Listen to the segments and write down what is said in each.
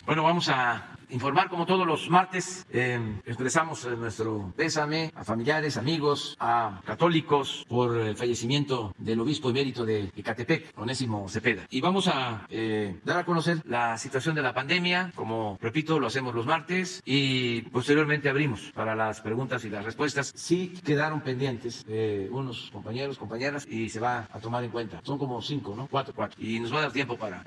Bueno, vamos a informar como todos los martes. Expresamos nuestro pésame a familiares, amigos, a católicos por el fallecimiento del obispo emérito de Ecatepec, Onésimo Cepeda. Y vamos a dar a conocer la situación de la pandemia, como repito, lo hacemos los martes, y posteriormente abrimos para las preguntas y las respuestas. Sí quedaron pendientes unos compañeros, compañeras, y se va a tomar en cuenta. Son como 5, ¿no? 4. Y nos va a dar tiempo para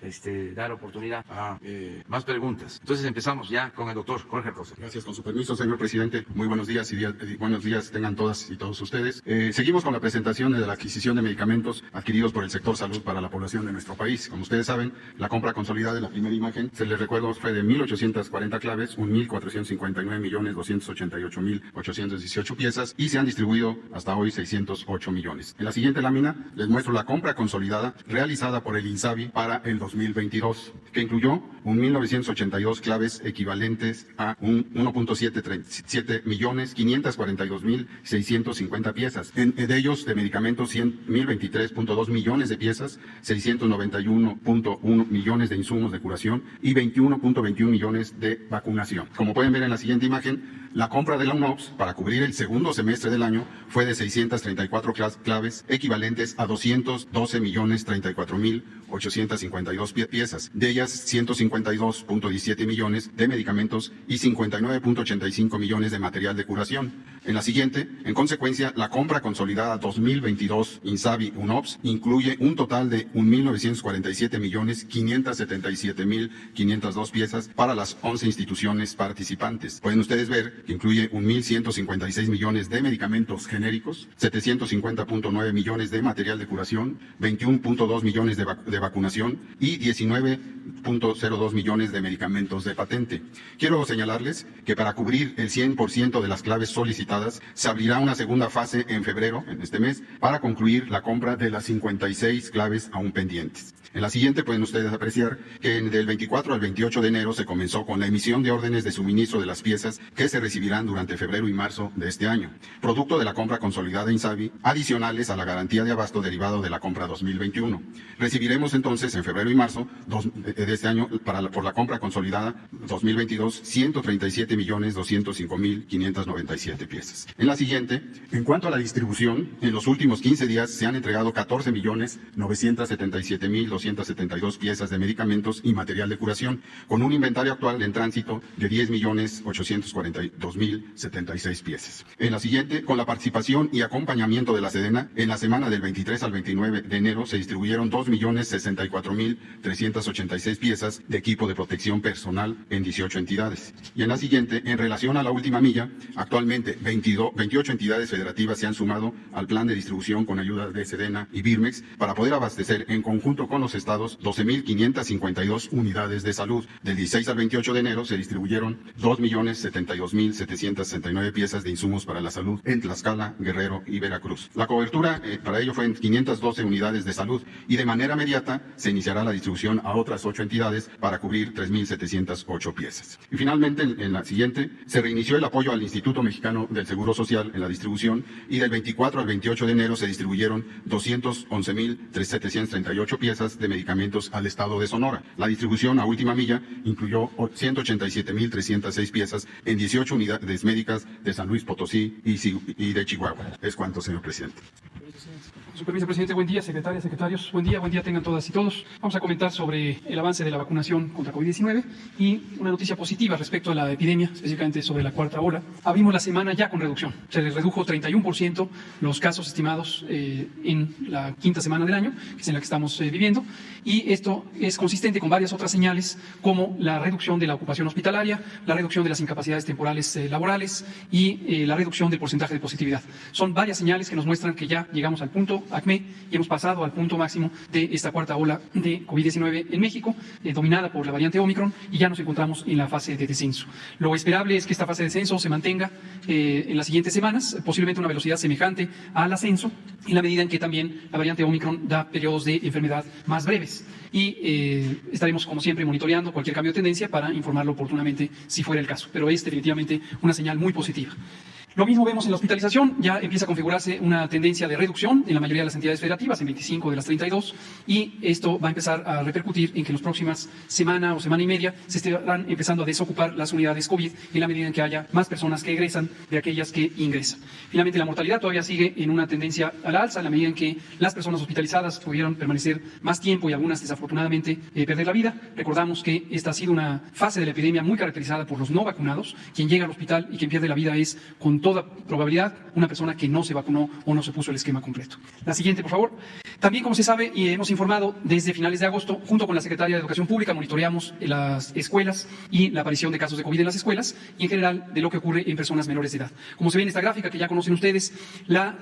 dar oportunidad a más preguntas. Entonces empezamos ya con el doctor Jorge Artoza. Gracias, con su permiso, señor presidente. Muy buenos días y buenos días tengan todas y todos ustedes. Seguimos con la presentación de la adquisición de medicamentos adquiridos por el sector salud para la población de nuestro país. Como ustedes saben, la compra consolidada de la primera imagen, se les recuerdo, fue de 1.840 claves, 1.459.288.818 piezas y se han distribuido hasta hoy 608 millones. En la siguiente lámina les muestro la compra consolidada realizada por el INSABI para el 2022, que incluyó 1.982 claves equivalentes a 1.737 millones 542.650 piezas. De ellos, de medicamentos, 1.023.2 millones de piezas, 691.1 millones de insumos de curación y 21.21 millones de vacunación. Como pueden ver en la siguiente imagen, la compra de la UNOPS para cubrir el segundo semestre del año fue de 634 claves equivalentes a 212.034.852 piezas. De ellas, 152.17 millones de medicamentos y 59.85 millones de material de curación. En la siguiente, en consecuencia, la compra consolidada 2022 INSABI-UNOPS incluye un total de 1.947.577.502 piezas para las 11 instituciones participantes. Pueden ustedes ver que incluye 1.156 millones de medicamentos genéricos, 750.9 millones de material de curación, 21.2 millones de vacunación y 19.02 millones de medicamentos de patente. Quiero señalarles que para cubrir el 100% de las claves solicitadas, se abrirá una segunda fase en febrero, en este mes, para concluir la compra de las 56 claves aún pendientes. En la siguiente pueden ustedes apreciar que del 24 al 28 de enero se comenzó con la emisión de órdenes de suministro de las piezas que se recibirán durante febrero y marzo de este año, producto de la compra consolidada INSABI, adicionales a la garantía de abasto derivado de la compra 2021. Recibiremos entonces en febrero y marzo de este año, por la compra consolidada 2022, 137.205.597 piezas. En la siguiente, en cuanto a la distribución, en los últimos 15 días se han entregado 14.977.272 piezas de medicamentos y material de curación, con un inventario actual en tránsito de 10.842.076 piezas. En la siguiente, con la participación y acompañamiento de la Sedena, en la semana del 23 al 29 de enero se distribuyeron 2.064.386 piezas de equipo de protección personal en 18 entidades. Y en la siguiente, en relación a la última milla, actualmente 28 entidades federativas se han sumado al plan de distribución con ayuda de Sedena y Birmex para poder abastecer en conjunto con los estados 12.552 unidades de salud. Del 16 al 28 de enero se distribuyeron 2.072.769 piezas de insumos para la salud en Tlaxcala, Guerrero y Veracruz. La cobertura para ello fue en 512 unidades de salud y de manera inmediata se iniciará la distribución a otras 8 entidades para cubrir 3.708 piezas. Y finalmente, en la siguiente, se reinició el apoyo al Instituto Mexicano del Seguro Social en la distribución y del 24 al 28 de enero se distribuyeron 211.738 piezas de medicamentos al estado de Sonora. La distribución a última milla incluyó 187.306 piezas en 18 unidades médicas de San Luis Potosí y de Chihuahua. Es cuanto, señor presidente. Su permiso, presidente, buen día, secretarias, secretarios, buen día tengan todas y todos. Vamos a comentar sobre el avance de la vacunación contra COVID-19 y una noticia positiva respecto a la epidemia, específicamente sobre la cuarta ola. Abrimos la semana ya con reducción. Se les redujo 31% los casos estimados en la quinta semana del año, que es en la que estamos viviendo, y esto es consistente con varias otras señales, como la reducción de la ocupación hospitalaria, la reducción de las incapacidades temporales laborales y la reducción del porcentaje de positividad. Son varias señales que nos muestran que ya llegamos al punto ACME y hemos pasado al punto máximo de esta cuarta ola de COVID-19 en México, dominada por la variante Omicron, y ya nos encontramos en la fase de descenso. Lo esperable es que esta fase de descenso se mantenga en las siguientes semanas, posiblemente a una velocidad semejante al ascenso, en la medida en que también la variante Omicron da periodos de enfermedad más breves. Y estaremos, como siempre, monitoreando cualquier cambio de tendencia para informarlo oportunamente si fuera el caso. Pero es definitivamente una señal muy positiva. Lo mismo vemos en la hospitalización, ya empieza a configurarse una tendencia de reducción en la mayoría de las entidades federativas, en 25 de las 32, y esto va a empezar a repercutir en que en las próximas semana o semana y media se estarán empezando a desocupar las unidades COVID en la medida en que haya más personas que egresan de aquellas que ingresan. Finalmente, la mortalidad todavía sigue en una tendencia a la alza, en la medida en que las personas hospitalizadas pudieron permanecer más tiempo y algunas desafortunadamente perder la vida. Recordamos que esta ha sido una fase de la epidemia muy caracterizada por los no vacunados. Quien llega al hospital y quien pierde la vida es, con toda probabilidad, una persona que no se vacunó o no se puso el esquema completo. La siguiente, por favor. También, como se sabe y hemos informado, desde finales de agosto, junto con la Secretaría de Educación Pública, monitoreamos las escuelas y la aparición de casos de COVID en las escuelas y, en general, de lo que ocurre en personas menores de edad. Como se ve en esta gráfica que ya conocen ustedes, la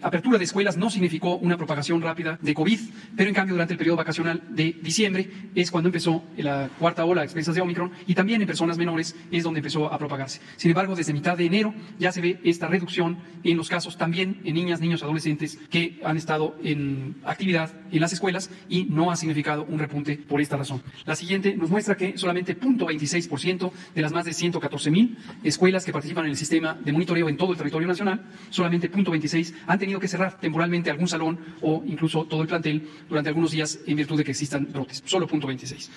apertura de escuelas no significó una propagación rápida de COVID, pero en cambio durante el periodo vacacional de diciembre es cuando empezó la cuarta ola a expensas de Omicron, y también en personas menores es donde empezó a propagarse. Sin embargo, desde mitad de enero ya se ve esta reducción en los casos, también en niñas, niños, adolescentes que han estado en actividad en las escuelas, y no ha significado un repunte por esta razón. La siguiente nos muestra que solamente 0.26% de las más de 114,000 escuelas que participan en el sistema de monitoreo en todo el territorio nacional, solamente 0.26 han tenido que cerrar temporalmente algún salón o incluso todo el plantel durante algunos días en virtud de que existan brotes. Solo 0.26.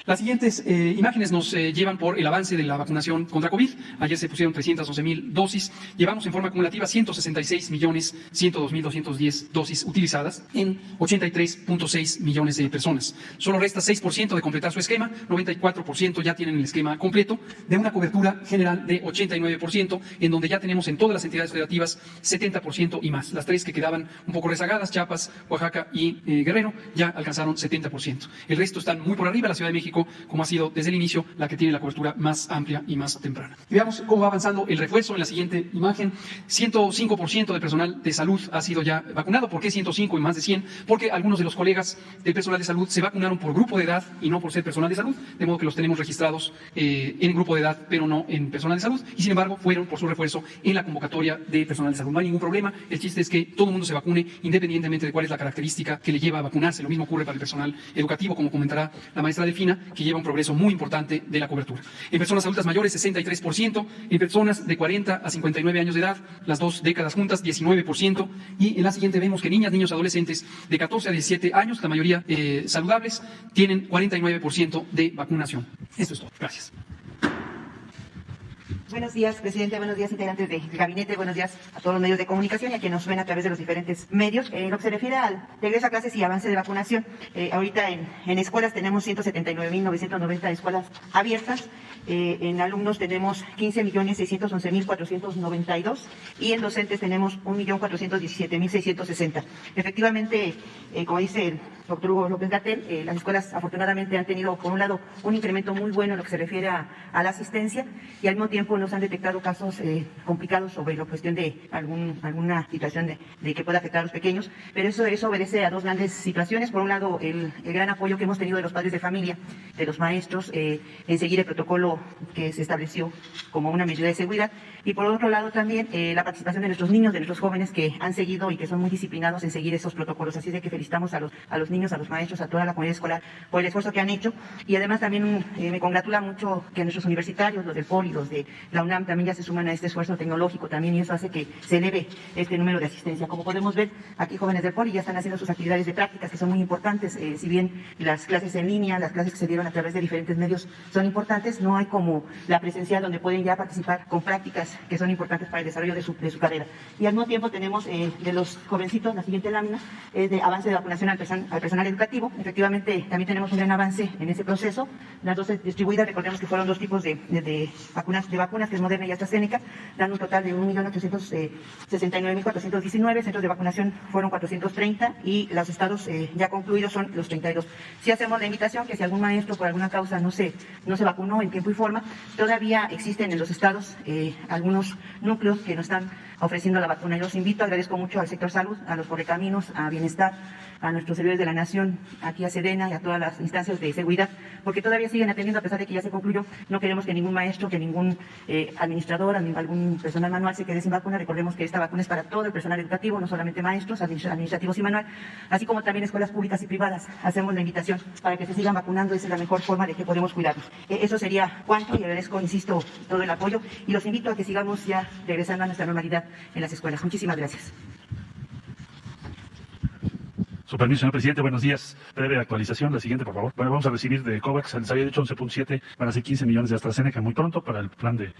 Las siguientes imágenes nos llevan por el avance de la vacunación contra COVID. Ayer se pusieron 311,000 dosis. Llevamos en forma acumulativa 166,102,210 dosis utilizadas en 83,6 millones de personas. Solo resta 6% de completar su esquema. 94% ya tienen el esquema completo, de una cobertura general de 89%, en donde ya tenemos en todas las entidades federativas 70% y más. Las tres que quedaban un poco rezagadas, Chiapas, Oaxaca y Guerrero, ya alcanzaron 70%. El resto están muy por arriba. La Ciudad de México, como ha sido desde el inicio, la que tiene la cobertura más amplia y más temprana. Y veamos cómo va avanzando el refuerzo en la siguiente imagen. 105% del personal de salud ha sido ya vacunado. ¿Por qué 105 y más de 100? Porque algunos de los colegas del personal de salud se vacunaron por grupo de edad y no por ser personal de salud, de modo que los tenemos registrados en grupo de edad, pero no en personal de salud, y sin embargo fueron por su refuerzo en la convocatoria de personal de salud. No hay ningún problema. El chiste es que todo el mundo se vacune independientemente de cuál es la característica que le lleva a vacunarse. Lo mismo ocurre para el personal educativo, como comentará la maestra Delfina, que lleva un progreso muy importante de la cobertura. En personas adultas mayores, 63%, en personas de 40 a 59 años de edad, las dos décadas juntas, 19%, y en la siguiente vemos que niñas, niños, adolescentes de 14 a 17 años, la mayoría saludables, tienen 49% de vacunación. Esto es todo. Gracias. Buenos días, presidente. Buenos días, integrantes del gabinete. Buenos días a todos los medios de comunicación y a quienes nos ven a través de los diferentes medios. En lo que se refiere al regreso a clases y avance de vacunación, ahorita en escuelas tenemos 179,990 escuelas abiertas. En alumnos tenemos 15,611,492 y en docentes tenemos 1,417,660. Efectivamente, como dice el doctor Hugo López-Gatell, las escuelas afortunadamente han tenido, por un lado, un incremento muy bueno en lo que se refiere a la asistencia, y al mismo tiempo nos han detectado casos complicados sobre la cuestión de alguna situación de que pueda afectar a los pequeños, pero eso obedece a dos grandes situaciones. Por un lado, el gran apoyo que hemos tenido de los padres de familia, de los maestros, en seguir el protocolo que se estableció como una medida de seguridad, y por otro lado también la participación de nuestros niños, de nuestros jóvenes que han seguido y que son muy disciplinados en seguir esos protocolos. Así de que felicitamos a los niños, a los maestros, a toda la comunidad escolar por el esfuerzo que han hecho, y además también me congratula mucho que nuestros universitarios, los del POLI, los de la UNAM también ya se suman a este esfuerzo tecnológico también, y eso hace que se eleve este número de asistencia. Como podemos ver, aquí jóvenes del Poli ya están haciendo sus actividades de prácticas, que son muy importantes. Si bien las clases en línea, las clases que se dieron a través de diferentes medios son importantes, no hay como la presencial donde pueden ya participar con prácticas que son importantes para el desarrollo de su carrera. Y al mismo tiempo tenemos de los jovencitos, la siguiente lámina es de avance de vacunación al personal educativo. Efectivamente, también tenemos un gran avance en ese proceso. Las dosis distribuidas, recordemos que fueron 2 tipos de vacunas, que es Moderna y AstraZeneca, dando un total de 1.869.419. Centros de vacunación fueron 430 y los estados ya concluidos son los 32. Si hacemos la invitación que si algún maestro por alguna causa no se vacunó en tiempo y forma, todavía existen en los estados algunos núcleos que nos están ofreciendo la vacuna. Yo los invito, agradezco mucho al sector salud, a los correcaminos, a Bienestar, a nuestros servidores de la Nación, aquí a Sedena y a todas las instancias de seguridad, porque todavía siguen atendiendo a pesar de que ya se concluyó. No queremos que ningún maestro, que ningún administrador, algún personal manual se quede sin vacuna. Recordemos que esta vacuna es para todo el personal educativo, no solamente maestros, administrativos y manual, así como también escuelas públicas y privadas. Hacemos la invitación para que se sigan vacunando, esa es la mejor forma de que podemos cuidarnos. Eso sería cuanto, y agradezco, insisto, todo el apoyo y los invito a que sigamos ya regresando a nuestra normalidad en las escuelas. Muchísimas gracias. Su permiso, señor presidente, buenos días. Breve actualización, la siguiente, por favor. Bueno, vamos a recibir de COVAX, les había dicho 11.7, van a ser 15 millones de AstraZeneca muy pronto para el plan de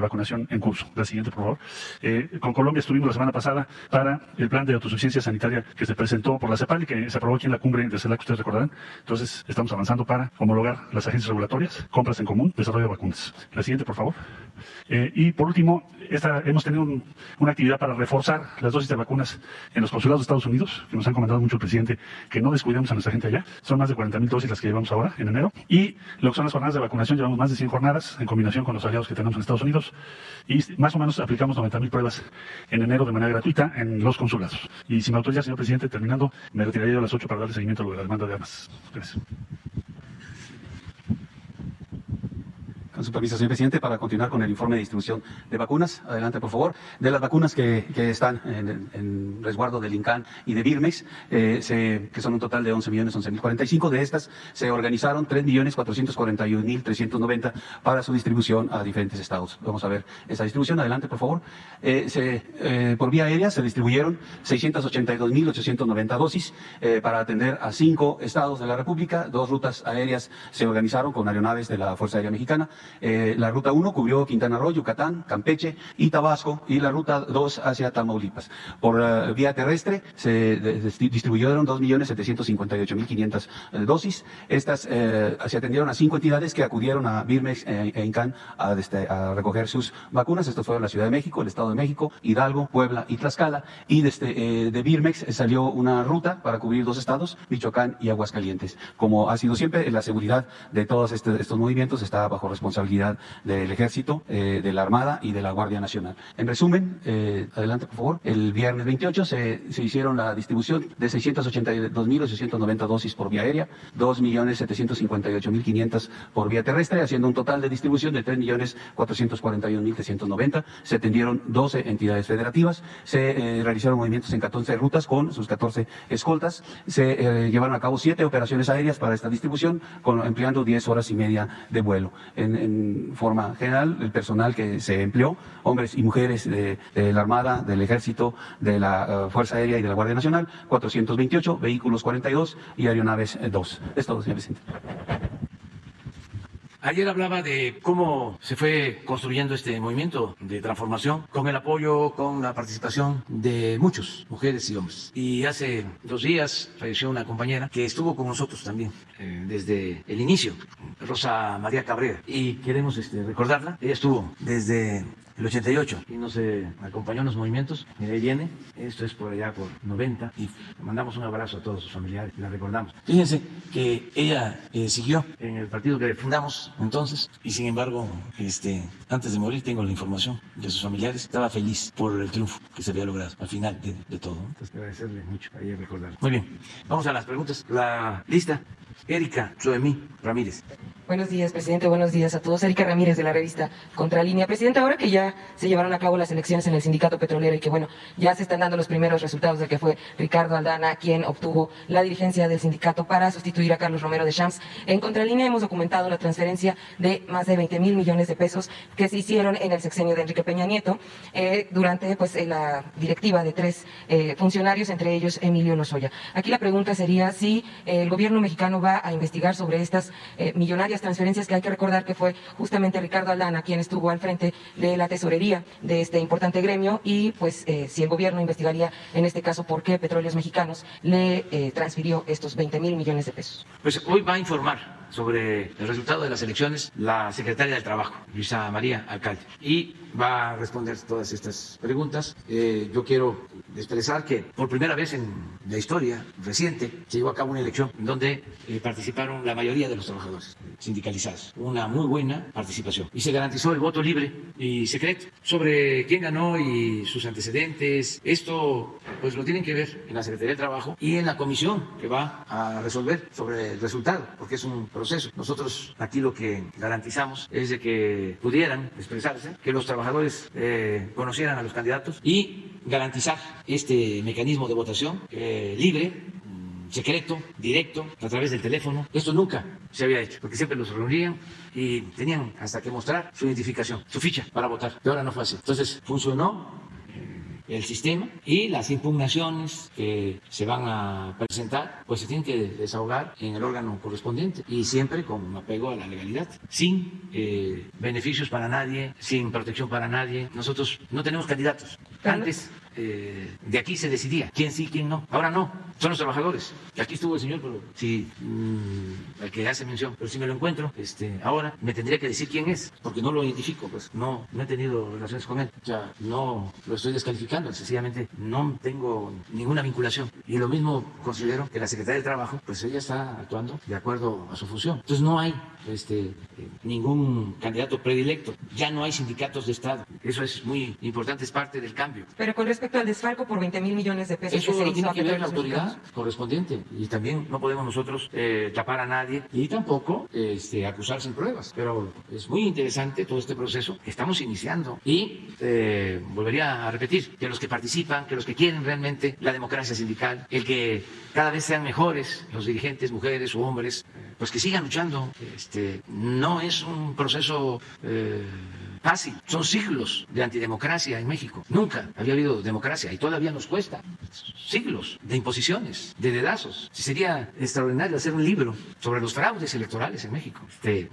vacunación en curso. La siguiente, por favor. Con Colombia estuvimos la semana pasada para el plan de autosuficiencia sanitaria que se presentó por la CEPAL y que se aprobó aquí en la cumbre de CELAC, ustedes recordarán. Entonces, estamos avanzando para homologar las agencias regulatorias, compras en común, desarrollo de vacunas. La siguiente, por favor. Y por último, hemos tenido una actividad para reforzar las dosis de vacunas en los consulados de Estados Unidos, que nos han comentado mucho el presidente, que no descuidemos a nuestra gente allá. Son más de 40,000 dosis las que llevamos ahora, en enero. Y lo que son las jornadas de vacunación, llevamos más de 100 jornadas en combinación con los aliados que tenemos en Estados Unidos. Y más o menos aplicamos 90,000 pruebas en enero de manera gratuita en los consulados. Y si me autoriza, señor presidente, terminando, me retiraría a las 8 para darle seguimiento a lo de la demanda de armas. Gracias. Con su permiso, señor presidente, para continuar con el informe de distribución de vacunas. Adelante, por favor. De las vacunas que están en resguardo del INCAN y de Birmex, que son un total de 11.011.045, de estas se organizaron 3.441.390 para su distribución a diferentes estados. Vamos a ver esa distribución. Adelante, por favor. Por vía aérea se distribuyeron 682.890 dosis para atender a 5 estados de la República. 2 rutas aéreas se organizaron con aeronaves de la Fuerza Aérea Mexicana. La ruta 1 cubrió Quintana Roo, Yucatán, Campeche y Tabasco, y la ruta 2 hacia Tamaulipas. Por vía terrestre se distribuyeron 2.758.500 dosis. Estas se atendieron a 5 entidades que acudieron a Birmex e INCAN a recoger sus vacunas. Estos fueron la Ciudad de México, el Estado de México, Hidalgo, Puebla y Tlaxcala. Y de Birmex salió una ruta para cubrir 2 estados, Michoacán y Aguascalientes. Como ha sido siempre, la seguridad de todos estos movimientos está bajo responsabilidad del Ejército, de la Armada y de la Guardia Nacional. En resumen, adelante, por favor. El viernes 28 se hicieron la distribución de 682.890 dosis por vía aérea, 2.758.500 por vía terrestre, haciendo un total de distribución de 3.441.390. Se atendieron 12 entidades federativas, se realizaron movimientos en 14 rutas con sus 14 escoltas, se llevaron a cabo 7 operaciones aéreas para esta distribución, empleando 10 horas y media de vuelo. En forma general, el personal que se empleó, hombres y mujeres de la Armada, del Ejército, de la Fuerza Aérea y de la Guardia Nacional, 428, vehículos 42 y aeronaves 2. Es todo, señor presidente. Ayer hablaba de cómo se fue construyendo este movimiento de transformación con el apoyo, con la participación de muchos, mujeres y hombres. Y hace 2 días falleció una compañera que estuvo con nosotros también desde el inicio, Rosa María Cabrera. Y queremos recordarla. Ella estuvo desde el 88 y nos acompañó en los movimientos. Mira, ahí viene, esto es por allá por 90, y mandamos un abrazo a todos sus familiares, la recordamos. Fíjense que ella siguió en el partido que fundamos entonces, y sin embargo, antes de morir, tengo la información de sus familiares, estaba feliz por el triunfo que se había logrado al final de todo. Entonces, agradecerle mucho a ella, recordarlo. Muy bien, vamos a las preguntas. La lista, Erika Zoemí Ramírez. Buenos días, presidente. Buenos días a todos. Erika Ramírez, de la revista Contralínea. Presidente, ahora que ya se llevaron a cabo las elecciones en el sindicato petrolero y que, bueno, ya se están dando los primeros resultados de que fue Ricardo Aldana quien obtuvo la dirigencia del sindicato para sustituir a Carlos Romero de Champs, en Contralínea hemos documentado la transferencia de más de 20,000 millones de pesos que se hicieron en el sexenio de Enrique Peña Nieto durante la directiva de 3 funcionarios, entre ellos Emilio Lozoya. Aquí la pregunta sería si el gobierno mexicano va a investigar sobre estas millonarias transferencias, que hay que recordar que fue justamente Ricardo Aldana quien estuvo al frente de la tesorería de este importante gremio, y pues si el gobierno investigaría en este caso por qué Petróleos Mexicanos le transfirió estos 20,000 millones de pesos. Pues hoy va a informar sobre el resultado de las elecciones la secretaria del Trabajo, Luisa María Alcalde, y va a responder todas estas preguntas. Yo quiero expresar que por primera vez en la historia reciente se llevó a cabo una elección en donde participaron la mayoría de los trabajadores sindicalizados, una muy buena participación, y se garantizó el voto libre y secreto sobre quién ganó y sus antecedentes. Esto pues lo tienen que ver en la Secretaría del Trabajo y en la comisión que va a resolver sobre el resultado, porque es un proceso. Nosotros aquí lo que garantizamos es de que pudieran expresarse, que los trabajadores conocieran a los candidatos, y garantizar este mecanismo de votación libre, secreto, directo, a través del teléfono. Esto nunca se había hecho, porque siempre los reunían y tenían hasta que mostrar su identificación, su ficha para votar, pero ahora no fue así. Entonces funcionó el sistema, y las impugnaciones que se van a presentar pues se tienen que desahogar en el órgano correspondiente, y siempre con apego a la legalidad, sin beneficios para nadie, sin protección para nadie. Nosotros no tenemos candidatos. Antes de aquí se decidía quién sí, quién no. Ahora no, son los trabajadores. Aquí estuvo el señor, pero si al que hace mención, pero si me lo encuentro ahora, me tendría que decir quién es, porque no lo identifico, pues no he tenido relaciones con él. O sea, no lo estoy descalificando, sencillamente no tengo ninguna vinculación. Y lo mismo considero que la Secretaría del Trabajo, pues ella está actuando de acuerdo a su función. Entonces no hay ningún candidato predilecto, ya no hay sindicatos de Estado. Eso es muy importante, es parte del cambio. Pero con respecto al desfalco por 20,000 millones de pesos eso que se lo hizo tiene a que ver la Petróleos autoridad Mexicanos, correspondiente, y también no podemos nosotros tapar a nadie y tampoco acusar sin pruebas. Pero es muy interesante todo este proceso que estamos iniciando, y volvería a repetir que los que participan, que los que quieren realmente la democracia sindical, el que cada vez sean mejores los dirigentes, mujeres o hombres, pues que sigan luchando. No es un proceso fácil, son siglos de antidemocracia en México. Nunca había habido democracia y todavía nos cuesta siglos de imposiciones, de dedazos. Sería extraordinario hacer un libro sobre los fraudes electorales en México,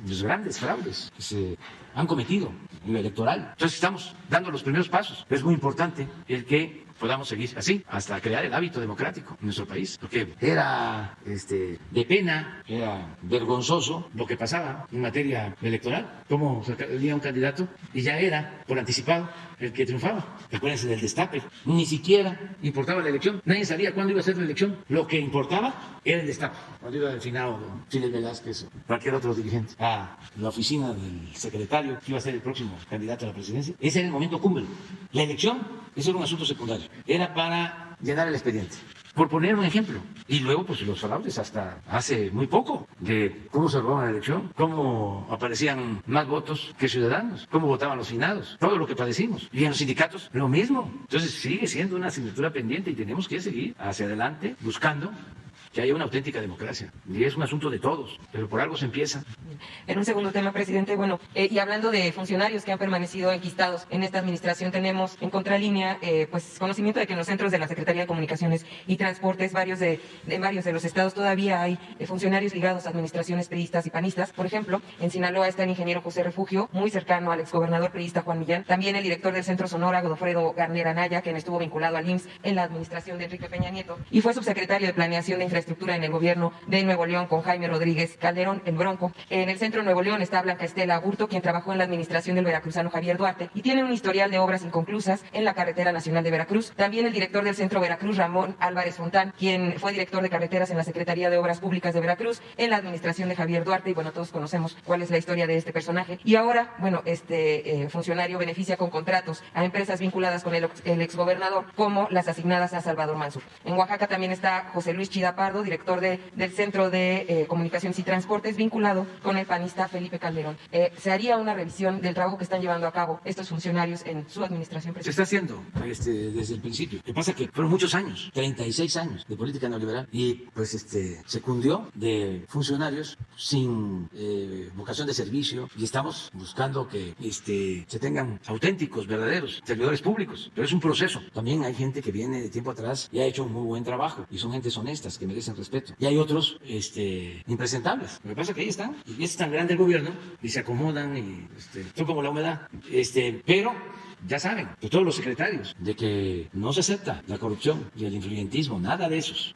los grandes fraudes que se han cometido en lo electoral. Entonces estamos dando los primeros pasos. Es muy importante el que podamos seguir así hasta crear el hábito democrático en nuestro país, porque era de pena, era vergonzoso lo que pasaba en materia electoral, cómo salía un candidato y ya era por anticipado el que triunfaba. Acuérdense del destape, ni siquiera importaba la elección, nadie sabía cuándo iba a ser la elección, lo que importaba era el destape. Cuando iba el finado Chile Velázquez, cualquier otro dirigente, a la oficina del secretario que iba a ser el próximo candidato a la presidencia, ese era el momento cumbre. La elección, ese era un asunto secundario, era para llenar el expediente, por poner un ejemplo. Y luego pues los fraudes hasta hace muy poco, de cómo se robaba la elección, cómo aparecían más votos que ciudadanos, cómo votaban los finados, todo lo que padecimos. Y en los sindicatos lo mismo. Entonces sigue siendo una asignatura pendiente y tenemos que seguir hacia adelante buscando que haya una auténtica democracia. Y es un asunto de todos, pero por algo se empieza. En un segundo tema, presidente, y hablando de funcionarios que han permanecido enquistados en esta administración, tenemos en Contralínea pues conocimiento de que en los centros de la Secretaría de Comunicaciones y Transportes, en varios de los estados todavía hay funcionarios ligados a administraciones priistas y panistas. Por ejemplo, en Sinaloa está el ingeniero José Refugio, muy cercano al exgobernador priista Juan Millán. También el director del Centro Sonora, Godofredo Garner Anaya, quien estuvo vinculado al IMSS en la administración de Enrique Peña Nieto y fue subsecretario de Planeación de Infraestructura en el gobierno de Nuevo León con Jaime Rodríguez Calderón, el Bronco. En el Centro Nuevo León está Blanca Estela Aburto, quien trabajó en la administración del veracruzano Javier Duarte y tiene un historial de obras inconclusas en la Carretera Nacional de Veracruz. También el director del Centro Veracruz, Ramón Álvarez Fontán, quien fue director de carreteras en la Secretaría de Obras Públicas de Veracruz en la administración de Javier Duarte, y todos conocemos cuál es la historia de este personaje. Y ahora, este funcionario beneficia con contratos a empresas vinculadas con el exgobernador, como las asignadas a Salvador Mansur. En Oaxaca también está José Luis Chida Pardo, director del Centro de Comunicaciones y Transportes, vinculado con con el panista Felipe Calderón. ¿Se haría una revisión del trabajo que están llevando a cabo estos funcionarios en su administración, Se presidente? está haciendo desde el principio. Lo que pasa es que fueron muchos años, 36 años de política neoliberal, y pues se cundió de funcionarios sin vocación de servicio, y estamos buscando que se tengan auténticos, verdaderos servidores públicos. Pero es un proceso. También hay gente que viene de tiempo atrás y ha hecho un muy buen trabajo, y son gentes honestas que merecen respeto. Y hay otros impresentables. Lo que pasa es que ahí están, y es tan grande el gobierno, y se acomodan, y son como la humedad. Pero ya saben, pues todos los secretarios, de que no se acepta la corrupción y el influyentismo, nada de eso,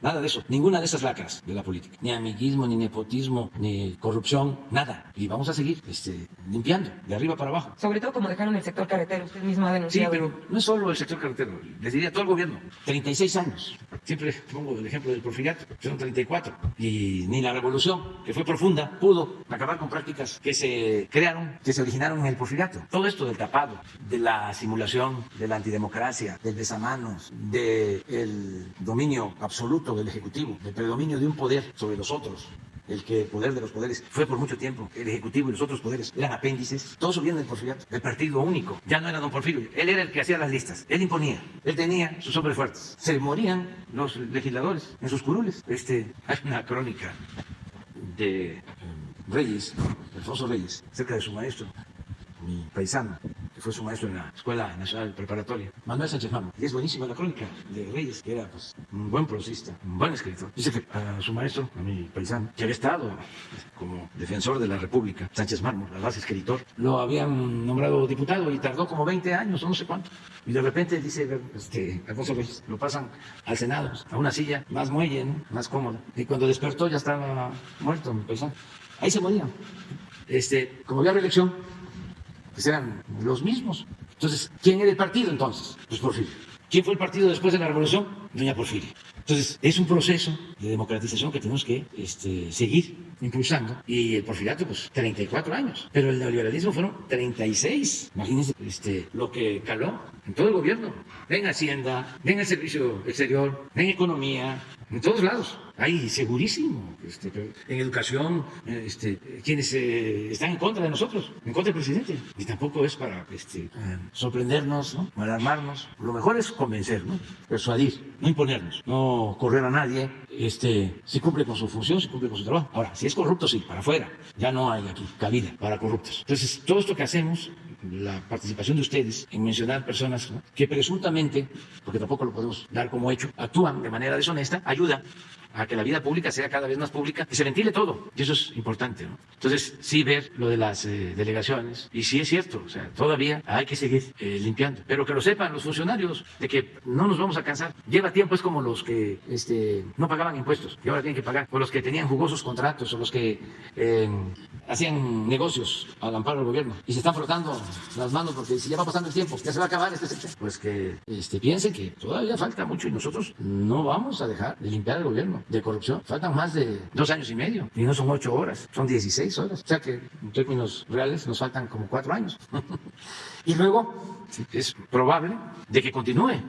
ninguna de esas lacras de la política, ni amiguismo, ni nepotismo, ni corrupción, nada. Y vamos a seguir limpiando de arriba para abajo. Sobre todo como dejaron el sector carretero, usted mismo ha Sí, denunciado. pero no es solo el sector carretero, les diría todo el gobierno, 36 años. Siempre pongo el ejemplo del Porfiriato, fueron 34, y ni la revolución, que fue profunda, pudo acabar con prácticas que se crearon, que se originaron en el Porfiriato. Todo esto del tapado, de la simulación, de la antidemocracia, del besamanos, del dominio absoluto del Ejecutivo, del predominio de un poder sobre los otros. El poder de los poderes fue por mucho tiempo, el Ejecutivo y los otros poderes eran apéndices. Todo eso viene del Porfiriato, el partido único. Ya no era don Porfirio, él era el que hacía las listas, él imponía, él tenía sus hombres fuertes. Se morían los legisladores en sus curules. Hay una crónica de Reyes, Alfonso Reyes, cerca de su maestro, mi paisano, que fue su maestro en la Escuela Nacional Preparatoria, Manuel Sánchez Marmol. Y es buenísima la crónica de Reyes, que era pues un buen prosista, un buen escritor. Dice que a su maestro, a mi paisano, que había estado como defensor de la República, Sánchez Marmol, además escritor, lo habían nombrado diputado y tardó como 20 años o no sé cuánto. Y de repente, dice Alfonso Reyes, lo pasan al Senado, a una silla más muelle, ¿no?, más cómoda. Y cuando despertó ya estaba muerto mi paisano. Ahí se morían. Como había reelección, pues eran los mismos. Entonces, ¿quién era el partido entonces? Pues Porfirio. ¿Quién fue el partido después de la revolución? Doña Porfirio. Entonces, es un proceso de democratización que tenemos que seguir impulsando. Y el porfiriato, pues 34 años. Pero el neoliberalismo fueron 36. Imagínense lo que caló en todo el gobierno. En Hacienda, en el servicio exterior, en economía, en todos lados. Hay segurísimo. En educación, quienes están en contra de nosotros, en contra del presidente. Y tampoco es para sorprendernos, ¿no?, alarmarnos. Lo mejor es convencer, ¿no?, persuadir, no imponernos, no correr a nadie. Si cumple con su función, si cumple con su trabajo. Ahora, si es corrupto, sí, para afuera. Ya no hay aquí cabida para corruptos. Entonces, todo esto que hacemos, la participación de ustedes en mencionar personas, ¿no?, que presuntamente, porque tampoco lo podemos dar como hecho, actúan de manera deshonesta, ayuda a que la vida pública sea cada vez más pública, que se ventile todo. Y eso es importante, ¿no? Entonces, sí ver lo de las delegaciones. Y sí es cierto, o sea, todavía hay que seguir limpiando. Pero que lo sepan los funcionarios, de que no nos vamos a cansar. Lleva tiempo, es como los que no pagaban impuestos y ahora tienen que pagar. O los que tenían jugosos contratos, o los que hacían negocios al amparo del gobierno. Y se están frotando las manos porque si ya va pasando el tiempo, ya se va a acabar este sexenio. Pues que piensen que todavía falta mucho y nosotros no vamos a dejar de limpiar el gobierno de corrupción. Faltan más de 2 años y medio y no son 8 horas, son 16 horas. O sea que en términos reales nos faltan como 4 años. Y luego es probable de que continúe.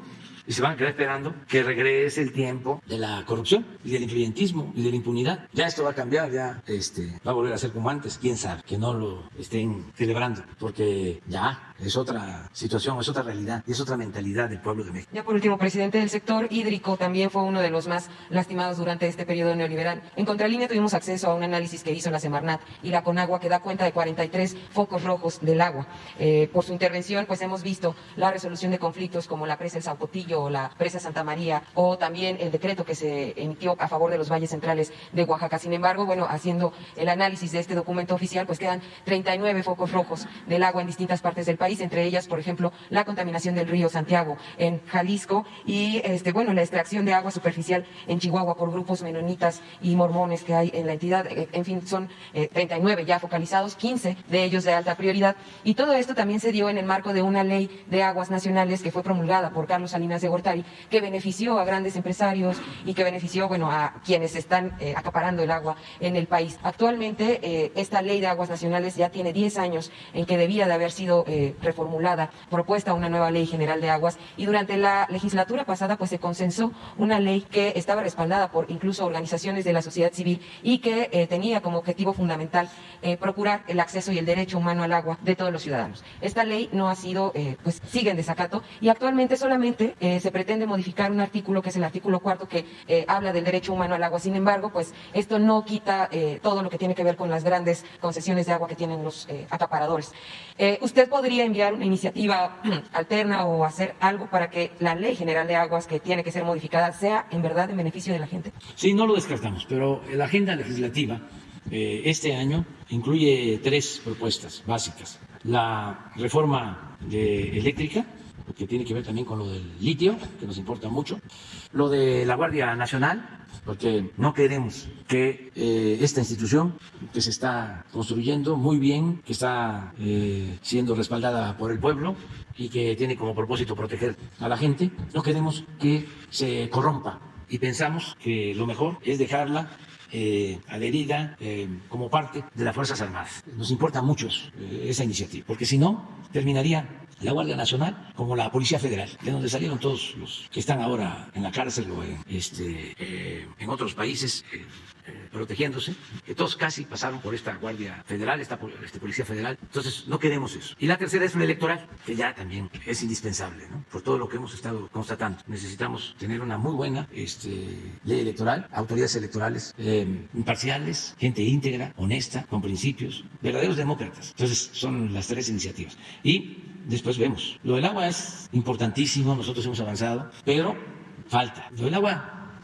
Y se van a quedar esperando que regrese el tiempo de la corrupción y del influyentismo y de la impunidad. Ya esto va a cambiar, ya va a volver a ser como antes. Quién sabe, que no lo estén celebrando, porque ya es otra situación, es otra realidad y es otra mentalidad del pueblo de México. Ya por último, presidente, del sector hídrico también fue uno de los más lastimados durante este periodo neoliberal. En Contralínea tuvimos acceso a un análisis que hizo la Semarnat y la Conagua que da cuenta de 43 focos rojos del agua. Por su intervención, pues hemos visto la resolución de conflictos como la presa El Zapotillo o la presa Santa María, o también el decreto que se emitió a favor de los valles centrales de Oaxaca. Sin embargo, bueno, haciendo el análisis de este documento oficial, pues quedan 39 focos rojos del agua en distintas partes del país, entre ellas, por ejemplo, la contaminación del río Santiago en Jalisco y, la extracción de agua superficial en Chihuahua por grupos menonitas y mormones que hay en la entidad. En fin, son 39 ya focalizados, 15 de ellos de alta prioridad. Y todo esto también se dio en el marco de una ley de aguas nacionales que fue promulgada por Carlos Salinas de de Gortari, que benefició a grandes empresarios y que benefició, bueno, a quienes están acaparando el agua en el país. Actualmente, esta ley de aguas nacionales ya tiene 10 años en que debía de haber sido reformulada, propuesta una nueva ley general de aguas, y durante la legislatura pasada pues se consensó una ley que estaba respaldada por incluso organizaciones de la sociedad civil y que tenía como objetivo fundamental procurar el acceso y el derecho humano al agua de todos los ciudadanos. Esta ley no ha sido, pues sigue en desacato, y actualmente solamente se pretende modificar un artículo que es el artículo 4 que habla del derecho humano al agua. Sin embargo, pues esto no quita todo lo que tiene que ver con las grandes concesiones de agua que tienen los acaparadores. ¿Usted podría enviar una iniciativa alterna o hacer algo para que la Ley General de Aguas, que tiene que ser modificada, sea en verdad en beneficio de la gente? Sí, no lo descartamos, pero la agenda legislativa este año incluye 3 propuestas básicas. La reforma eléctrica, que tiene que ver también con lo del litio, que nos importa mucho. Lo de la Guardia Nacional, porque no queremos que esta institución que se está construyendo muy bien, que está siendo respaldada por el pueblo y que tiene como propósito proteger a la gente, no queremos que se corrompa, y pensamos que lo mejor es dejarla a la herida como parte de las Fuerzas Armadas. Nos importa mucho eso, esa iniciativa, porque si no, terminaría la Guardia Nacional como la Policía Federal, de donde salieron todos los que están ahora en la cárcel o en otros países protegiéndose, que todos casi pasaron por esta Guardia Federal, esta Policía Federal. Entonces, no queremos eso. Y la tercera es la electoral, que ya también es indispensable, ¿no? Por todo lo que hemos estado constatando. Necesitamos tener una muy buena ley electoral, autoridades electorales imparciales, gente íntegra, honesta, con principios, verdaderos demócratas. Entonces, son las 3 iniciativas. Y después vemos. Lo del agua es importantísimo, nosotros hemos avanzado, pero falta. Lo del agua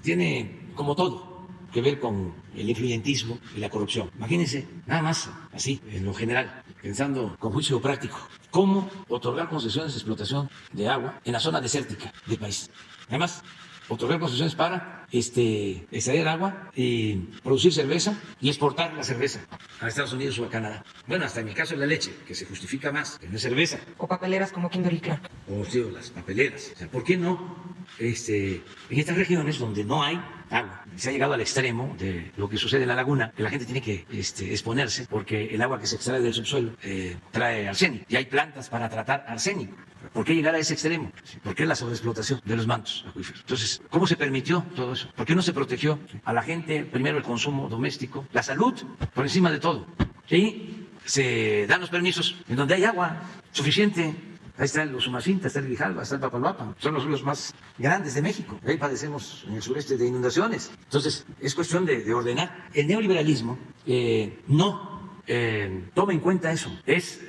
tiene, como todo, que ver con el influyentismo y la corrupción. Imagínense, nada más así, en lo general, pensando con juicio práctico, cómo otorgar concesiones de explotación de agua en la zona desértica del país. Además, otorgar concesiones para extraer agua y producir cerveza y exportar la cerveza a Estados Unidos o a Canadá. Bueno, hasta en el caso de la leche, que se justifica más, que no es cerveza. O papeleras como Kimberly Clark. O sí, las papeleras. O sea, ¿por qué no en estas regiones donde no hay agua? Se ha llegado al extremo de lo que sucede en la laguna, que la gente tiene que exponerse porque el agua que se extrae del subsuelo trae arsénico. Y hay plantas para tratar arsénico. ¿Por qué llegar a ese extremo? ¿Por qué la sobreexplotación de los mantos acuíferos? Entonces, ¿cómo se permitió todo eso? ¿Por qué no se protegió a la gente? Primero el consumo doméstico, la salud, por encima de todo. Y se dan los permisos en donde hay agua suficiente. Ahí está el Usumacinta, está el Grijalva, está el Papaloapan. Son los ríos más grandes de México. Ahí padecemos en el sureste de inundaciones. Entonces, es cuestión de ordenar. El neoliberalismo no toma en cuenta eso. Es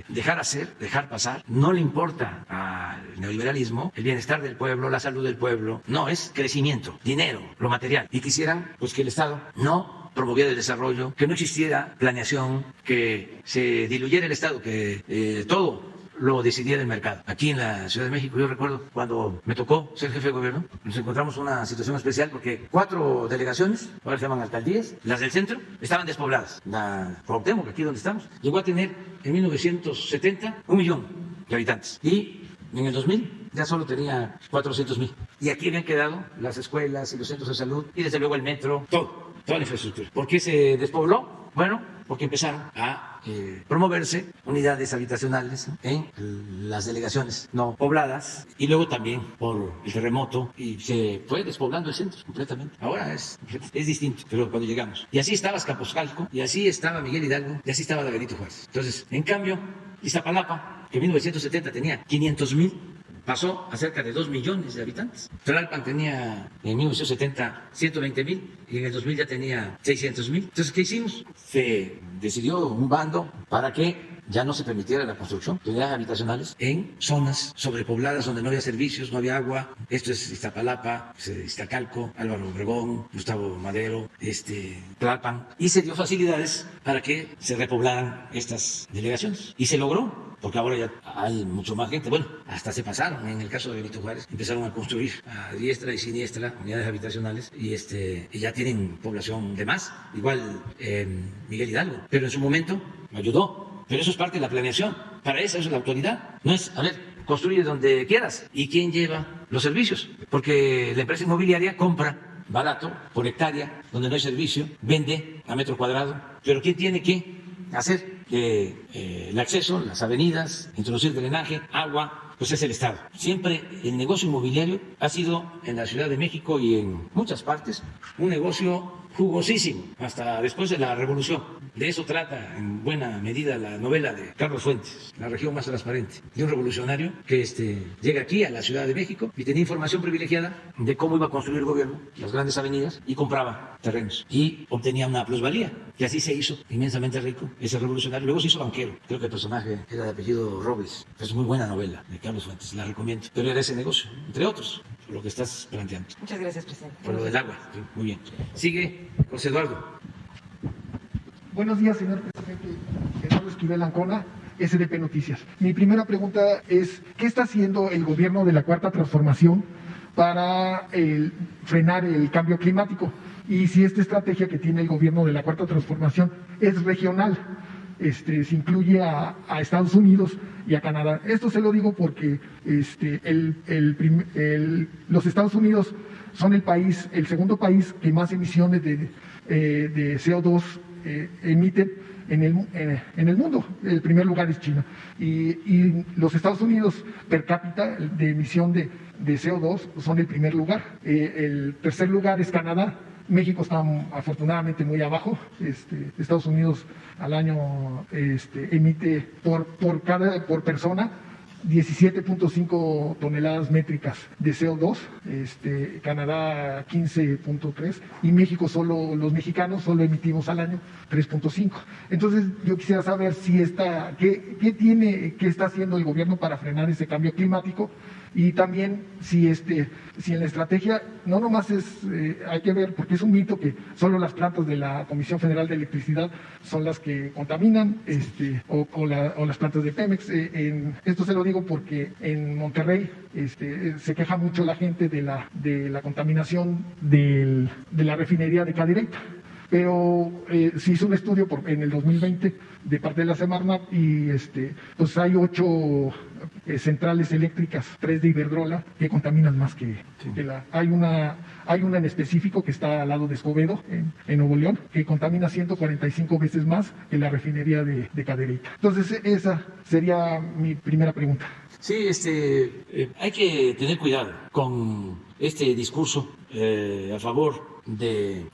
dejar hacer, dejar pasar. No le importa al neoliberalismo el bienestar del pueblo, la salud del pueblo. No, es crecimiento, dinero, lo material. Y quisieran pues que el Estado no promoviera el desarrollo, que no existiera planeación, que se diluyera el Estado, que todo lo decidiera el mercado. Aquí en la Ciudad de México, yo recuerdo cuando me tocó ser jefe de gobierno, nos encontramos una situación especial porque 4 delegaciones, ahora se llaman alcaldías, las del centro, estaban despobladas. La Cuauhtémoc, aquí donde estamos, llegó a tener en 1970 1 millón de habitantes y en el 2000 ya solo tenía 400,000. Y aquí habían quedado las escuelas y los centros de salud y desde luego el metro, toda la infraestructura. ¿Por qué se despobló? Bueno, porque empezaron a promoverse unidades habitacionales en las delegaciones no pobladas y luego también por el terremoto y se fue despoblando el centro completamente. Ahora es distinto, pero cuando llegamos. Y así estaba Azcapotzalco, y así estaba Miguel Hidalgo, y así estaba la Benito Juárez. Entonces, en cambio, Iztapalapa, que en 1970 tenía 500,000, pasó a cerca de 2 millones de habitantes. Tlalpan tenía en 1970 120,000 y en el 2000 ya tenía 600,000. Entonces, ¿qué hicimos? Se decidió un bando para que ya no se permitiera la construcción de unidades habitacionales en zonas sobrepobladas donde no había servicios, no había agua. Esto es Iztapalapa, Iztacalco, Álvaro Obregón, Gustavo Madero, Tlalpan. Y se dio facilidades para que se repoblaran estas delegaciones. Y se logró, porque ahora ya hay mucho más gente. Bueno, hasta se pasaron. En el caso de Benito Juárez, empezaron a construir a diestra y siniestra unidades habitacionales y ya tienen población de más. Igual Miguel Hidalgo. Pero en su momento ayudó. Pero eso es parte de la planeación. Para eso es la autoridad. No es, a ver, construye donde quieras. ¿Y quién lleva los servicios? Porque la empresa inmobiliaria compra barato por hectárea, donde no hay servicio, vende a metro cuadrado. Pero ¿quién tiene que hacer el acceso, las avenidas, introducir drenaje, agua? Pues es el Estado. Siempre el negocio inmobiliario ha sido en la Ciudad de México y en muchas partes un negocio jugosísimo, hasta después de la Revolución. De eso trata en buena medida la novela de Carlos Fuentes, La región más transparente, de un revolucionario que llega aquí a la Ciudad de México y tenía información privilegiada de cómo iba a construir el gobierno, las grandes avenidas, y compraba terrenos y obtenía una plusvalía. Y así se hizo inmensamente rico ese revolucionario. Luego se hizo banquero. Creo que el personaje era de apellido Robles. Es muy buena novela de Carlos Fuentes, la recomiendo. Pero era ese negocio, entre otros, por lo que estás planteando. Muchas gracias, presidente. Por lo del agua, sí, muy bien. Sigue José Eduardo. Buenos días, señor presidente. Eduardo Esquivel Ancona, SDP Noticias. Mi primera pregunta es, ¿qué está haciendo el gobierno de la Cuarta Transformación para frenar el cambio climático? Y si esta estrategia que tiene el gobierno de la Cuarta Transformación es regional, se incluye a Estados Unidos y a Canadá. Esto se lo digo porque los Estados Unidos son el segundo país que más emisiones de CO2 emiten en el mundo. El primer lugar es China. Y los Estados Unidos per cápita de emisión de CO2 son el primer lugar. El tercer lugar es Canadá. México está afortunadamente muy abajo. Estados Unidos al año emite por persona 17.5 toneladas métricas de CO2, Canadá 15.3 y México los mexicanos solo emitimos al año 3.5. Entonces yo quisiera saber si qué está haciendo el gobierno para frenar ese cambio climático, y también si en la estrategia no nomás hay que ver, porque es un mito que solo las plantas de la Comisión Federal de Electricidad son las que contaminan, o las plantas de Pemex. Esto se lo digo porque en Monterrey se queja mucho la gente de la contaminación de la refinería de Cadereyta. Pero se hizo un estudio en el 2020 de parte de la Semarnat y pues hay 8 centrales eléctricas, 3 de Iberdrola, que contaminan más que hay una en específico que está al lado de Escobedo, en Nuevo León, que contamina 145 veces más que la refinería de Cadereyta. Entonces esa sería mi primera pregunta. Sí, hay que tener cuidado con este discurso a favor de